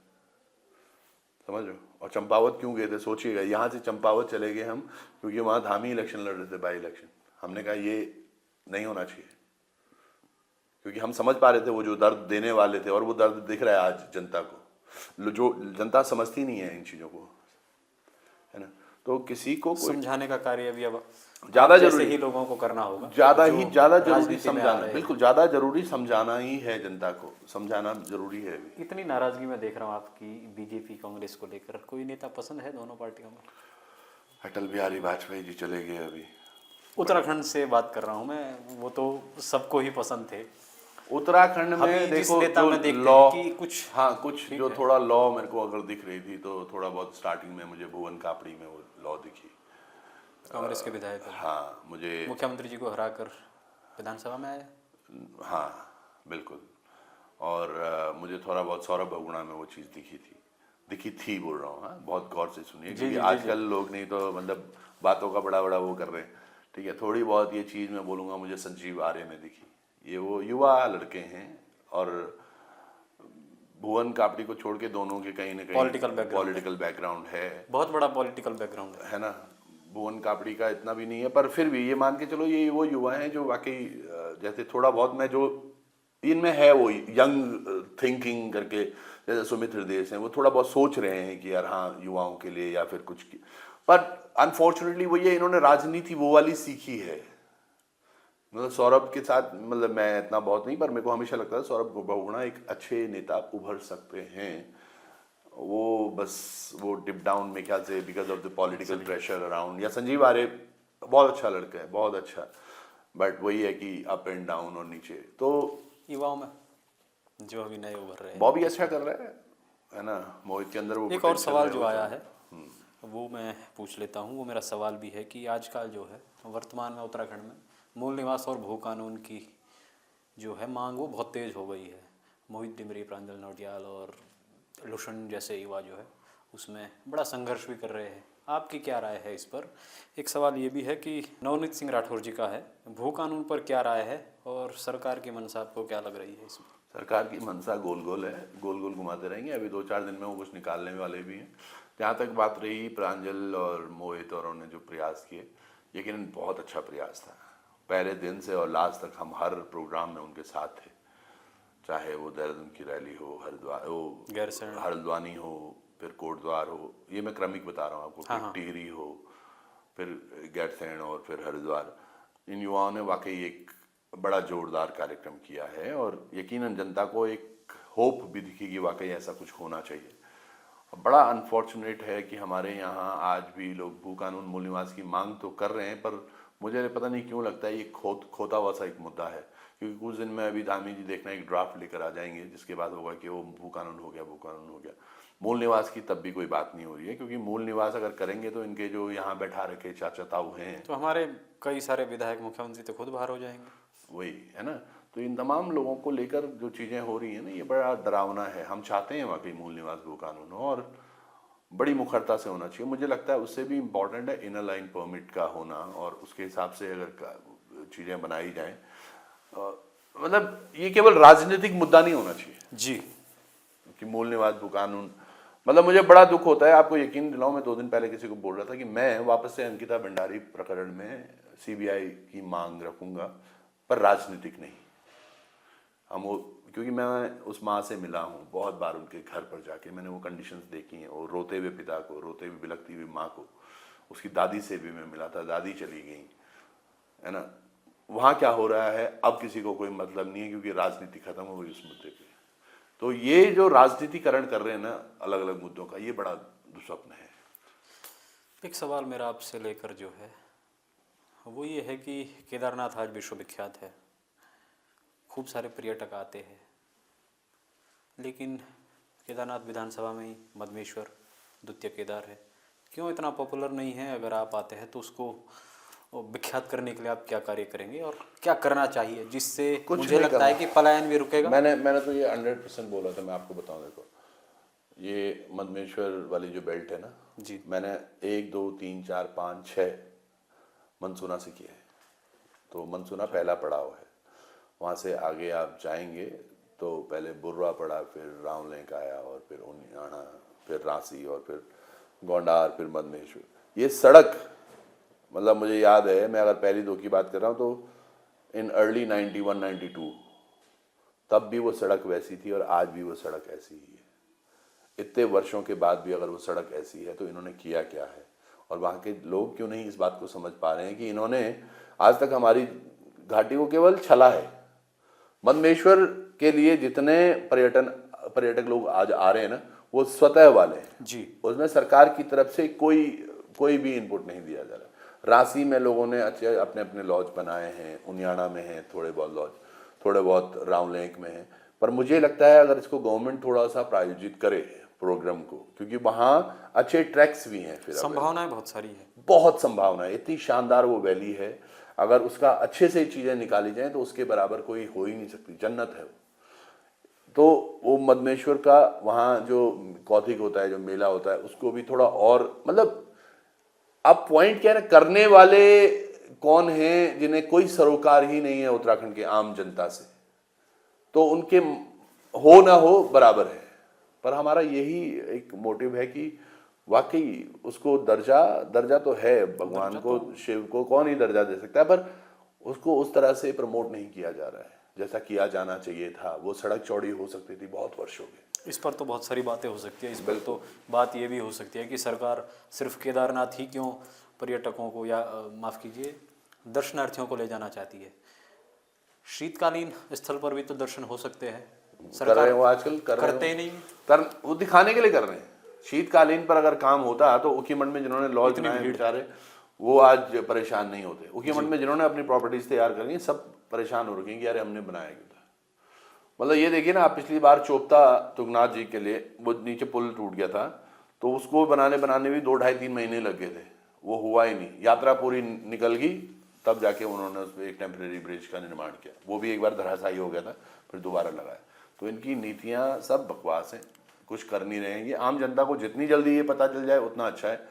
S1: समझ लो। और चंपावत क्यों गए थे सोचिएगा, यहाँ से चंपावत चले गए हम क्योंकि वहां धामी इलेक्शन लड़ रहे थे, बाई इलेक्शन। हमने कहा ये नहीं होना चाहिए, क्योंकि हम समझ पा रहे थे वो जो दर्द देने वाले थे, और वो दर्द दिख रहा है आज जनता को, जो जनता समझती नहीं है इन चीजों को, है ना। तो किसी को
S2: समझाने का कार्य भी अब
S1: ज्यादा
S2: जैसे
S1: जरूरी
S2: ही लोगों को करना होगा,
S1: ज्यादा जरूरी
S2: राजनीति में आ
S1: समझाना,
S2: रहे हैं।
S1: बिल्कुल ज्यादा जरूरी समझाना ही है, जनता को समझाना जरूरी है अभी।
S2: इतनी नाराजगी मैं देख रहा हूँ आपकी बीजेपी कांग्रेस को लेकर, कोई नेता पसंद है दोनों पार्टियों में?
S1: अटल बिहारी वाजपेयी जी चले गए अभी।
S2: उत्तराखंड से बात कर रहा हूँ मैं, वो तो सबको ही पसंद थे।
S1: उत्तराखंड
S2: अभी
S1: में
S2: जिस
S1: देखो
S2: नेता
S1: जो
S2: में देखते
S1: लॉ,
S2: हैं कि कुछ
S1: हाँ कुछ जो थोड़ा लॉ मेरे को अगर दिख रही थी, तो थोड़ा बहुत स्टार्टिंग में मुझे भुवन कापड़ी में वो लॉ दिखी,
S2: कांग्रेस के विधायक हैं।
S1: हाँ मुझे
S2: मुख्यमंत्री जी को हराकर विधानसभा में आए।
S1: हाँ बिल्कुल। और मुझे थोड़ा बहुत सौरभ बहुगुणा में वो चीज़ दिखी थी बोल रहा हूँ, हाँ बहुत गौर से सुनिए, क्योंकि आजकल लोग नहीं तो मतलब बातों का बड़ा बड़ा वो कर रहे हैं, ठीक है। थोड़ी बहुत ये चीज़ मैं बोलूँगा मुझे संजीव आर्य में दिखी, ये वो युवा लड़के हैं, और भुवन कापड़ी को छोड़ के दोनों के कहीं ना कहीं पॉलिटिकल बैकग्राउंड है,
S2: बहुत बड़ा पॉलिटिकल बैकग्राउंड
S1: है ना। भुवन कापड़ी का इतना भी नहीं है, पर फिर भी ये मान के चलो ये वो युवा हैं जो वाकई जैसे थोड़ा बहुत मैं जो इनमें है वो यंग थिंकिंग करके, जैसे सुमित हृदय हैं, वो थोड़ा बहुत सोच रहे हैं कि यार हाँ युवाओं के लिए या फिर कुछ की, पर अनफॉर्चुनेटली वो ये इन्होंने राजनीति वो वाली सीखी है। मतलब सौरभ के साथ, मतलब मैं इतना बहुत नहीं, पर मेरे को हमेशा लगता है सौरभ बहुगुणा एक अच्छे नेता उभर सकते हैं, वो बस वो डिप डाउन में ख्याल से because of the political pressure around, या संजीव आर्य बहुत अच्छा लड़का है, बहुत अच्छा, बट वही है कि अप एंड डाउन और नीचे। तो
S2: युवाओं में जो अभी नए उभर रहे हैं,
S1: बॉबी अच्छा कर रहा है ना, मोहित के अंदर वो
S2: एक और सवाल जो आया है वो मैं पूछ लेता हूँ। वो मेरा सवाल भी है कि आजकल जो है वर्तमान में उत्तराखंड में मूल निवास और भू कानून की जो है मांग वो बहुत तेज हो गई है। मोहित डिमरी, प्रांजल नौटियाल और लुशन जैसे युवा जो है उसमें बड़ा संघर्ष भी कर रहे हैं। आपकी क्या राय है इस पर? एक सवाल ये भी है कि नवनीत सिंह राठौर जी का है, भू कानून पर क्या राय है और सरकार की मंशा आपको क्या लग रही है इसमें?
S1: सरकार की मंशा गोल गोल है, गोल गोल घुमाते रहेंगे, अभी 2-4 दिन में वो कुछ निकालने वाले भी हैं। जहाँ तक बात रही प्रांजल और मोहित और उन्होंने जो प्रयास किए, यकीनन बहुत अच्छा प्रयास था। पहले दिन से और लास्ट तक हम हर प्रोग्राम में उनके साथ थे, चाहे वो देहरादून की रैली हो, हल्द्वानी हो, फिर कोटद्वार हो, ये मैं क्रमिक बता रहा हूँ आपको, फिर टिहरी हो, फिर गैरसैंण और फिर हरिद्वार। इन युवाओं ने वाकई एक बड़ा जोरदार कार्यक्रम किया है, और यकीनन जनता को एक होप भी दिखी कि वाकई ऐसा कुछ होना चाहिए। बड़ा अनफॉर्चुनेट है कि हमारे यहाँ आज भी लोग भू कानून मूल निवास की मांग तो कर रहे हैं, पर मुझे पता नहीं क्यों लगता है ये खोता हुआ सा एक मुद्दा है, क्योंकि कुछ दिन में अभी धामी जी देखना एक ड्राफ्ट लेकर आ जाएंगे, जिसके बाद होगा कि वो भू कानून हो गया। मूल निवास की तब भी कोई बात नहीं हो रही है, क्योंकि मूल निवास अगर करेंगे तो इनके जो यहाँ बैठा रखे चाचा ताऊ हैं, तो
S2: हमारे कई सारे विधायक, मुख्यमंत्री तो खुद बाहर हो जाएंगे,
S1: वही है ना। तो इन तमाम लोगों को लेकर जो चीज़ें हो रही हैं ना, ये बड़ा डरावना है। हम चाहते हैं वाकई मूल निवास भू कानून हो, और बड़ी मुखरता से होना चाहिए। मुझे लगता है उससे भी इम्पोर्टेंट है इनर लाइन परमिट का होना, और उसके हिसाब से अगर चीज़ें बनाई जाएं, मतलब ये केवल राजनीतिक मुद्दा नहीं होना चाहिए
S2: जी,
S1: कि मूल निवास भू कानून मतलब मुझे बड़ा दुख होता है, आपको यकीन दिलाऊं, मैं 2 दिन पहले किसी को बोल रहा था कि मैं वापस से अंकिता भंडारी प्रकरण में सीबीआई की मांग रखूंगा, पर राजनीतिक नहीं। हम वो, क्योंकि मैं उस माँ से मिला हूँ बहुत बार, उनके घर पर जाके मैंने वो कंडीशंस देखी हैं, और रोते हुए पिता को, रोते हुए बिलखती हुई माँ को, उसकी दादी से भी मैं मिला था, दादी चली गई है ना। वहाँ क्या हो रहा है अब किसी को कोई मतलब नहीं है, क्योंकि राजनीति खत्म हो गई उस मुद्दे पे। तो ये जो राजनीतिकरण कर रहे हैं ना अलग अलग मुद्दों का, ये बड़ा दुस्वप्न है।
S2: एक सवाल मेरा आपसे लेकर जो है वो ये है कि केदारनाथ आज विश्वविख्यात है, खूब सारे पर्यटक आते हैं, लेकिन केदारनाथ विधानसभा में ही मदमेश्वर द्वितीय केदार है, क्यों इतना पॉपुलर नहीं है? अगर आप आते हैं तो उसको विख्यात करने के लिए आप क्या कार्य करेंगे और क्या करना चाहिए जिससे
S1: कुछ
S2: मुझे
S1: नहीं
S2: लगता है
S1: करना।
S2: कि पलायन भी रुकेगा?
S1: मैंने तो ये 100% बोला था। मैं आपको बताऊं, देखो ये मदमेश्वर वाली जो बेल्ट है ना
S2: जी,
S1: मैंने 1 2 3 4 5 6 मनसूना से किया है। तो मनसूना पहला पड़ाव है, वहाँ से आगे आप जाएंगे तो पहले बुर्रा पड़ा, फिर रावलेक आया, और फिर उनियाना, फिर रांसी, और फिर गोंडार, फिर मदमेश्वर। ये सड़क, मतलब मुझे याद है, मैं अगर पहली 2 की बात कर रहा हूँ तो इन अर्ली 91 92 तब भी वो सड़क वैसी थी, और आज भी वो सड़क ऐसी ही है। इतने वर्षों के बाद भी अगर वो सड़क ऐसी है तो इन्होंने किया क्या है, और वहाँ के लोग क्यों नहीं इस बात को समझ पा रहे हैं कि इन्होंने आज तक हमारी घाटी को केवल छला है। मदमेश्वर के लिए जितने पर्यटक लोग आज आ रहे हैं ना, वो स्वतः वाले हैं
S2: जी,
S1: उसमें सरकार की तरफ से कोई भी इनपुट नहीं दिया जा रहा। रांसी में लोगों ने अच्छे अपने अपने लॉज बनाए हैं, उनियाना में हैं थोड़े बहुत लॉज, थोड़े बहुत रावलेक में हैं, पर मुझे लगता है अगर इसको गवर्नमेंट थोड़ा सा प्रायोजित करे प्रोग्राम को, क्योंकि वहाँ अच्छे ट्रैक्स भी हैं, फिर
S2: संभावनाएं बहुत सारी है।
S1: बहुत संभावना है, इतनी शानदार वो वैली है, अगर उसका अच्छे से चीज़ें निकाली जाएं तो उसके बराबर कोई हो ही नहीं सकती, जन्नत है वो। तो वो मदमेश्वर का वहाँ जो कौथिक होता है, जो मेला होता है, उसको भी थोड़ा और, मतलब अब पॉइंट क्या है ना, करने वाले कौन हैं जिन्हें कोई सरोकार ही नहीं है उत्तराखंड के आम जनता से, तो उनके हो ना हो बराबर है। पर हमारा यही एक मोटिव है कि वाकई उसको दर्जा तो है, भगवान को, शिव को कौन ही दर्जा दे सकता है, पर उसको उस तरह से प्रमोट नहीं किया जा रहा है जैसा किया जाना चाहिए था। वो सड़क चौड़ी हो सकती थी बहुत वर्षों में।
S2: इस पर तो बहुत सारी बातें हो सकती है। इस पर तो बात ये भी हो सकती है कि सरकार सिर्फ केदारनाथ ही क्यों पर्यटकों को या माफ़ कीजिए दर्शनार्थियों को ले जाना चाहती है? शीतकालीन स्थल पर भी तो दर्शन हो सकते हैं,
S1: कर रहे
S2: सरकार
S1: हो आजकल, कर रहे
S2: करते ही
S1: हो,
S2: नहीं।
S1: वो दिखाने के लिए कर रहे हैं। शीतकालीन पर अगर काम होता तो उखीमठ में जिन्होंने लॉज बनाए बेचारे, वो आज परेशान नहीं होते। उखीमठ में जिन्होंने अपनी प्रॉपर्टीज तैयार करी सब परेशान हो रखे हैं कि यार हमने बनाया क्यों था। मतलब ये देखिए ना, आप पिछली बार चोपता तुंगनाथ जी के लिए वो नीचे पुल टूट गया था, तो उसको बनाने भी 2 ढाई 3 महीने लग गए थे, वो हुआ ही नहीं। यात्रा पूरी निकल गई, तब जाके उन्होंने उस पर एक टेम्परेरी ब्रिज का निर्माण किया, वो भी एक बार धराशायी हो गया था, फिर दोबारा लगाया। तो इनकी नीतियाँ सब बकवास हैं, कुछ कर नहीं रहे हैं। ये आम जनता को जितनी जल्दी ये पता चल जाए उतना अच्छा है,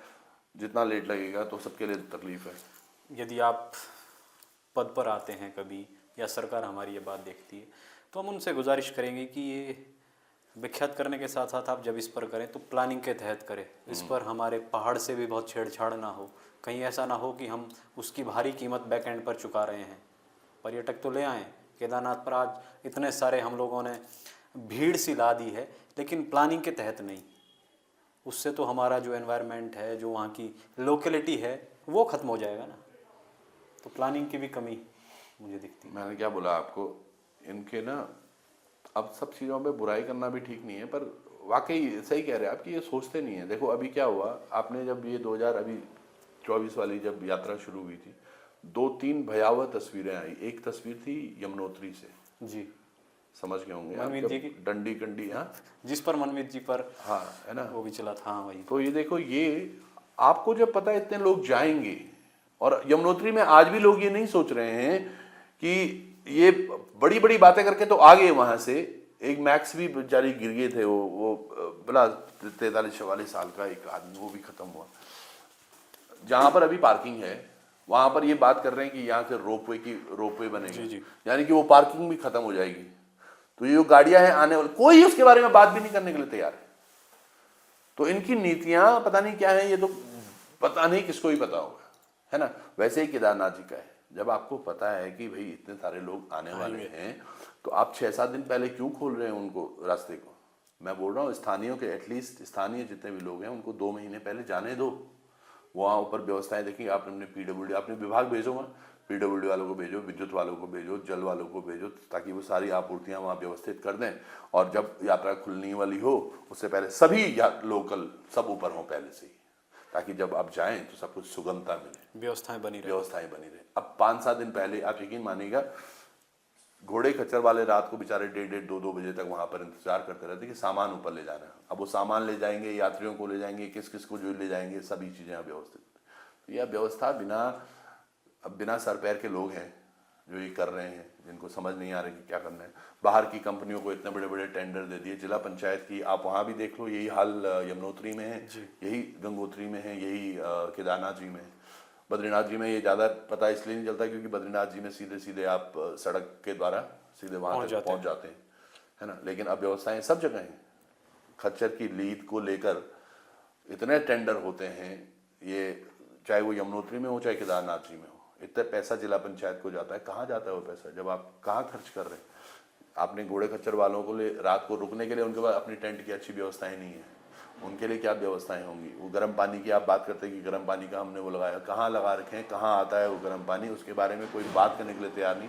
S1: जितना लेट लगेगा तो सबके लिए तकलीफ है।
S2: यदि आप पद पर आते हैं कभी, या सरकार हमारी ये बात देखती है, तो हम उनसे गुजारिश करेंगे कि ये विख्यात करने के साथ साथ आप जब इस पर करें तो प्लानिंग के तहत करें। इस पर हमारे पहाड़ से भी बहुत छेड़छाड़ ना हो, कहीं ऐसा ना हो कि हम उसकी भारी कीमत बैक एंड पर चुका रहे हैं। पर्यटक तो ले आएँ केदारनाथ पर, आज इतने सारे हम लोगों ने भीड़ सी ला दी है, लेकिन प्लानिंग के तहत नहीं। उससे तो हमारा जो एनवायरनमेंट है, जो वहाँ की लोकेलिटी है, वो ख़त्म हो जाएगा ना। तो प्लानिंग की भी कमी मुझे दिखती है।
S1: मैंने क्या बोला आपको, इनके ना अब सब चीज़ों पे बुराई करना भी ठीक नहीं है, पर वाकई सही कह रहे हैं आप कि ये सोचते नहीं है। देखो अभी क्या हुआ, आपने जब ये 2024 वाली जब यात्रा शुरू हुई थी, 2-3 भयावह तस्वीरें आई। एक तस्वीर थी यमुनोत्री से,
S2: जी,
S1: समझ गए होंगे आप,
S2: मनमीत जी की,
S1: डंडी कंडी, हाँ
S2: जिस पर मनमीत जी पर
S1: हाँ, है ना,
S2: वो भी चला था। हाँ वही।
S1: तो ये देखो, ये आपको जब पता है इतने लोग जाएंगे, और यमुनोत्री में आज भी लोग ये नहीं सोच रहे हैं कि ये बड़ी बड़ी बातें करके तो आ गए वहां से। एक मैक्स भी बेचारी गिर गए थे, वो बड़ा 43-44 साल का एक आदमी, वो भी खत्म हुआ। जहां पर अभी पार्किंग है वहां पर ये बात कर रहे हैं कि यहाँ से रोपवे बनेगी,
S2: जी।
S1: यानी कि वो पार्किंग भी खत्म हो जाएगी। तो ये जो गाड़ियां हैं आने वाली, कोई उसके बारे में बात भी नहीं करने के लिए तैयार है। तो इनकी नीतियां पता नहीं क्या है, ये तो पता नहीं किसको ही पता होगा, है ना। वैसे ही केदारनाथ जी का है, जब आपको पता है कि भाई इतने सारे लोग आने वाले हैं, तो आप 6-7 दिन पहले क्यों खोल रहे हैं उनको रास्ते को। मैं बोल रहा हूँ स्थानीयों के, एटलीस्ट स्थानीय जितने भी लोग हैं उनको 2 महीने पहले जाने दो, वहाँ ऊपर व्यवस्थाएं देखेंगे। आपने PWD, आपने विभाग भेजो, वहाँ PWD वालों को भेजो, विद्युत वालों को भेजो, जल वालों को भेजो, ताकि वो सारी आपूर्तियां वहाँ व्यवस्थित कर दें। और जब यात्रा खुलने वाली हो उससे पहले सभी लोकल सब ऊपर हों पहले से ही, ताकि जब आप जाएं तो सब कुछ सुगमता मिले, व्यवस्थाएं बनी रहे। अब 5-7 दिन पहले आप यकीन मानिएगा, घोड़े खच्चर वाले रात को बेचारे 1:30, 2-2 बजे तक वहां पर इंतजार करते रहते कि सामान ऊपर ले जाना है। अब वो सामान ले जाएंगे, यात्रियों को ले जाएंगे, किस किस को जो ले जाएंगे, सभी चीजें अव्यवस्थित। तो यह व्यवस्था बिना सर पैर के लोग हैं जो ये कर रहे हैं, जिनको समझ नहीं आ रहा कि क्या करना है। बाहर की कंपनियों को इतने बड़े बड़े टेंडर दे दिए, जिला पंचायत की आप वहाँ भी देख लो, यही हाल यमुनोत्री में है, यही गंगोत्री में है, यही केदारनाथ जी में है। बद्रीनाथ जी में ये ज़्यादा पता इसलिए नहीं चलता क्योंकि बद्रीनाथ जी में सीधे सीधे आप सड़क के द्वारा सीधे वहाँ तक पहुँच जाते हैं, है ना। लेकिन अब व्यवस्थाएं सब जगह हैं। खच्चर की लीद को लेकर इतने टेंडर होते हैं, ये चाहे वो यमुनोत्री में हो चाहे केदारनाथ जी में हो, इतना पैसा जिला पंचायत को जाता है। कहाँ जाता है वो पैसा, जब आप कहाँ खर्च कर रहे हैं। आपने घोड़े खच्चर वालों को रात को रुकने के लिए उनके पास अपनी टेंट की अच्छी व्यवस्थाएं नहीं है, उनके लिए क्या व्यवस्थाएं होंगी। वो गर्म पानी की आप बात करते हैं कि गर्म पानी का हमने वो लगाया, कहाँ लगा रखे हैं, कहाँ आता है वो गर्म पानी, उसके बारे में कोई बात करने के लिए तैयार नहीं।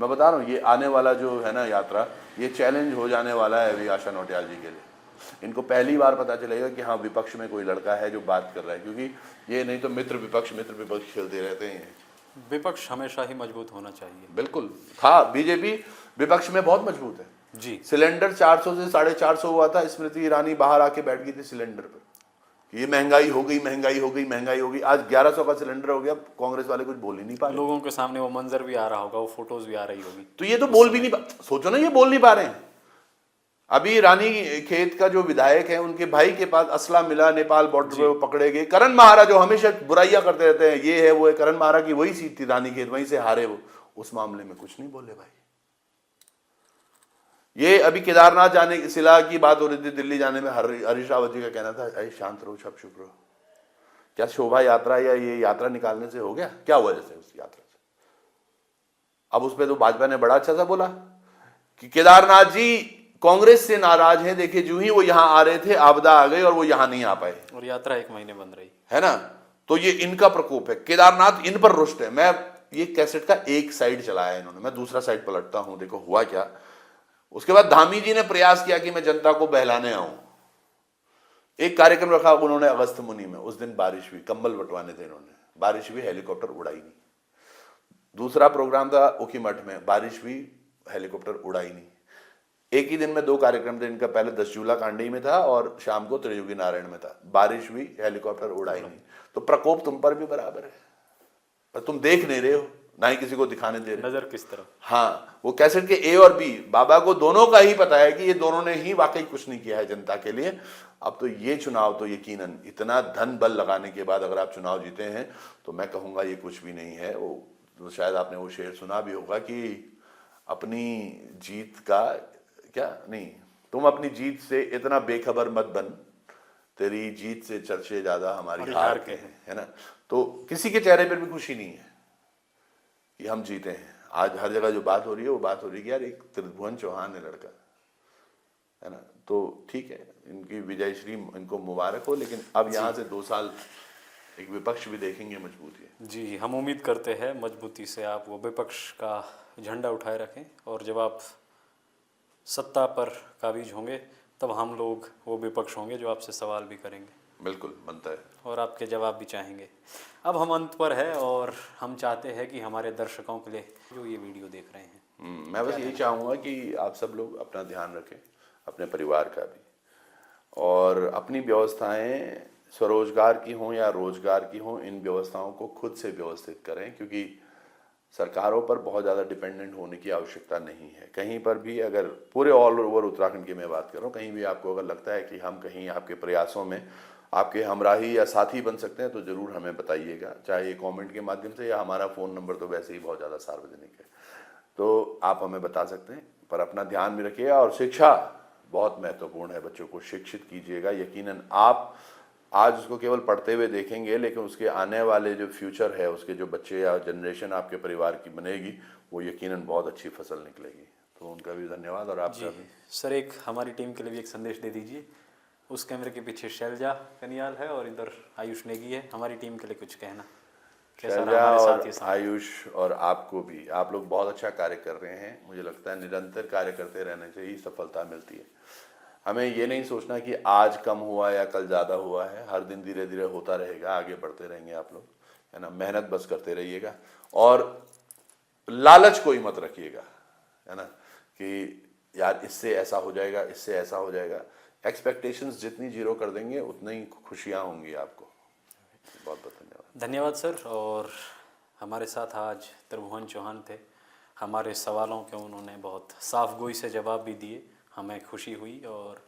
S1: मैं बता रहा हूँ, ये आने वाला जो है ना यात्रा, ये चैलेंज हो जाने वाला है अभी आशा नौटियाल जी के लिए। इनको पहली बार पता चलेगा कि हाँ, विपक्ष में कोई लड़का है जो बात कर रहा है, क्योंकि ये नहीं तो मित्र विपक्ष खेलते रहते हैं।
S2: विपक्ष हमेशा ही मजबूत होना चाहिए।
S1: बिल्कुल, हाँ, बीजेपी विपक्ष में बहुत मजबूत है
S2: जी।
S1: सिलेंडर 400 से 450 हुआ था, स्मृति ईरानी बाहर आके बैठ गई थी सिलेंडर पर, ये महंगाई हो गई। आज 1100 का सिलेंडर हो गया, कांग्रेस वाले कुछ बोल ही नहीं पा रहे।
S2: लोगों के सामने वो मंजर भी आ रहा होगा, वो फोटोज भी आ रही होगी,
S1: तो ये तो बोल भी नहीं सोचो ना, ये बोल नहीं पा रहे हैं। अभी रानी खेत का जो विधायक है, उनके भाई के पास असला मिला, नेपाल बॉर्डर पे वो पकड़े गए। करण महारा जो हमेशा बुराइयां करते रहते हैं, ये है वो है, करण महारा की वही सीट थी रानी खेत, वहीं से हारे वो, उस मामले में कुछ नहीं बोले भाई। ये अभी केदारनाथ जाने की सिला की बात हो रही थी, दिल्ली जाने में हरीश रावत जी का कहना था, अरे शांत रहो, सब चुप रहो। क्या शोभा यात्रा या ये यात्रा निकालने से हो गया? क्या हुआ जैसे उस यात्रा से? अब उस पर तो भाजपा ने बड़ा अच्छा सा बोला कि केदारनाथ जी कांग्रेस से नाराज हैं। देखिए, जो ही वो यहाँ आ रहे थे आपदा आ गई और वो यहाँ नहीं आ पाए,
S2: और यात्रा 1 महीने बंद रही,
S1: है ना। तो ये इनका प्रकोप है, केदारनाथ इन पर रुष्ट है। मैं ये कैसेट का एक साइड चलाया इन्होंने, मैं दूसरा साइड पलटता हूं, देखो हुआ क्या। उसके बाद धामी जी ने प्रयास किया कि मैं जनता को बहलाने आऊं। एक कार्यक्रम रखा उन्होंने अगस्त मुनि में, उस दिन बारिश हुई, कंबल बंटवाने थे इन्होंने, बारिश हुई, हेलीकॉप्टर उड़ाई नहीं। दूसरा प्रोग्राम था उखीमठ में, बारिश हुई, हेलीकॉप्टर उड़ाई नहीं। एक ही दिन में 2 कार्यक्रम थे इनका, पहले 10 जूला कांडी में था और शाम को त्रियुगी नारायण में था। बारिश हुई, हेलीकॉप्टर उड़ाई नहीं। तो प्रकोप तुम पर भी बराबर है, पर तुम देख नहीं रहे हो, ना ही किसी को दिखाने दे रहे।
S2: नजर किस तरफ?
S1: हाँ, वो कैसेट के ए और बी, बाबा को दोनों का ही पता है कि ये दोनों ने ही वाकई कुछ नहीं किया है जनता के लिए। अब तो ये चुनाव तो यकीनन इतना धन बल लगाने के बाद अगर आप चुनाव जीते हैं, तो मैं कहूंगा ये कुछ भी नहीं है। वो तो शायद आपने वो शेर सुना भी होगा कि अपनी जीत का क्या नहीं, तुम अपनी जीत से इतना बेखबर मत बन, तेरी जीत से चर्चे ज्यादा हमारी हार के हैं, है ना। तो किसी के चेहरे पर भी खुशी नहीं है कि हम जीते हैं। आज हर जगह जो बात हो रही है वो बात हो रही है कि यार एक त्रिभुवन चौहान है लड़का, है ना। तो ठीक है, इनकी विजयश्री इनको मुबारक हो, लेकिन अब यहाँ से 2 साल एक विपक्ष भी देखेंगे मजबूती है।
S2: जी, हम उम्मीद करते हैं मजबूती से आप वो विपक्ष का झंडा उठाए रखें, और जब आप सत्ता पर काबिज होंगे तब हम लोग वो विपक्ष होंगे जो आपसे सवाल भी करेंगे।
S1: बिल्कुल बनता है,
S2: और आपके जवाब भी चाहेंगे। अब हम अंत पर है और हम चाहते हैं कि हमारे दर्शकों के लिए जो ये वीडियो देख रहे हैं,
S1: मैं बस यही चाहूँगा कि आप सब लोग अपना ध्यान रखें, अपने परिवार का भी, और अपनी व्यवस्थाएं स्वरोजगार की हों या रोजगार की हों, इन व्यवस्थाओं को खुद से व्यवस्थित करें, क्योंकि सरकारों पर बहुत ज़्यादा डिपेंडेंट होने की आवश्यकता नहीं है। कहीं पर भी अगर पूरे ऑल ओवर उत्तराखंड की मैं बात कर रहा हूँ, कहीं भी आपको अगर लगता है कि हम कहीं आपके प्रयासों में आपके हमराही या साथी बन सकते हैं, तो ज़रूर हमें बताइएगा, चाहे ये कमेंट के माध्यम से या हमारा फ़ोन नंबर तो वैसे ही बहुत ज़्यादा सार्वजनिक है, तो आप हमें बता सकते हैं। पर अपना ध्यान भी रखिएगा, और शिक्षा बहुत महत्वपूर्ण है। बच्चों को शिक्षित कीजिएगा। यकीनन आप आज उसको केवल पढ़ते हुए देखेंगे, लेकिन उसके आने वाले जो फ्यूचर है, उसके जो बच्चे या जनरेशन आपके परिवार की बनेगी, वो यकीनन बहुत अच्छी फसल निकलेगी। तो उनका भी धन्यवाद और आपका भी।
S2: सर, एक हमारी टीम के लिए भी एक संदेश दे दीजिए। उस कैमरे के पीछे शैलजा कनियाल है और इधर आयुष नेगी है। हमारी टीम के लिए कुछ कहना कैसा रहा
S1: शैलजा
S2: हमारे साथ
S1: और
S2: ये साथ?
S1: आयुष और आपको भी, आप लोग बहुत अच्छा कार्य कर रहे हैं। मुझे लगता है निरंतर कार्य करते रहने से ही सफलता मिलती है। हमें ये नहीं सोचना कि आज कम हुआ या कल ज़्यादा हुआ है। हर दिन धीरे धीरे होता रहेगा, आगे बढ़ते रहेंगे आप लोग, है ना। मेहनत बस करते रहिएगा और लालच कोई मत रखिएगा, है ना, कि यार इससे ऐसा हो जाएगा, इससे ऐसा हो जाएगा। एक्सपेक्टेशंस जितनी जीरो कर देंगे उतनी ही खुशियाँ होंगी आपको। बहुत बहुत धन्यवाद।
S2: धन्यवाद सर। और हमारे साथ आज त्रिभुवन चौहान थे। हमारे सवालों के उन्होंने बहुत साफ गोई से जवाब भी दिए, हमें खुशी हुई और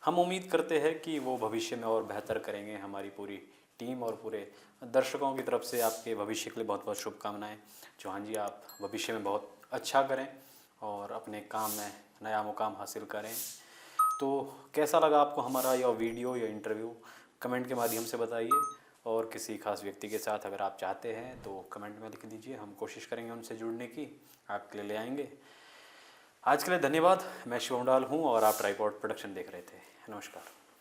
S2: हम उम्मीद करते हैं कि वो भविष्य में और बेहतर करेंगे। हमारी पूरी टीम और पूरे दर्शकों की तरफ से आपके भविष्य के लिए बहुत बहुत शुभकामनाएं। चौहान जी, आप भविष्य में बहुत अच्छा करें और अपने काम में नया मुकाम हासिल करें। तो कैसा लगा आपको हमारा यह वीडियो या इंटरव्यू, कमेंट के माध्यम से बताइए। और किसी खास व्यक्ति के साथ अगर आप चाहते हैं तो कमेंट में लिख दीजिए, हम कोशिश करेंगे उनसे जुड़ने की, आपके लिए ले आएंगे। आज के लिए धन्यवाद। मैं शिवम डाल हूँ और आप ट्राइपॉड प्रोडक्शन देख रहे थे। नमस्कार।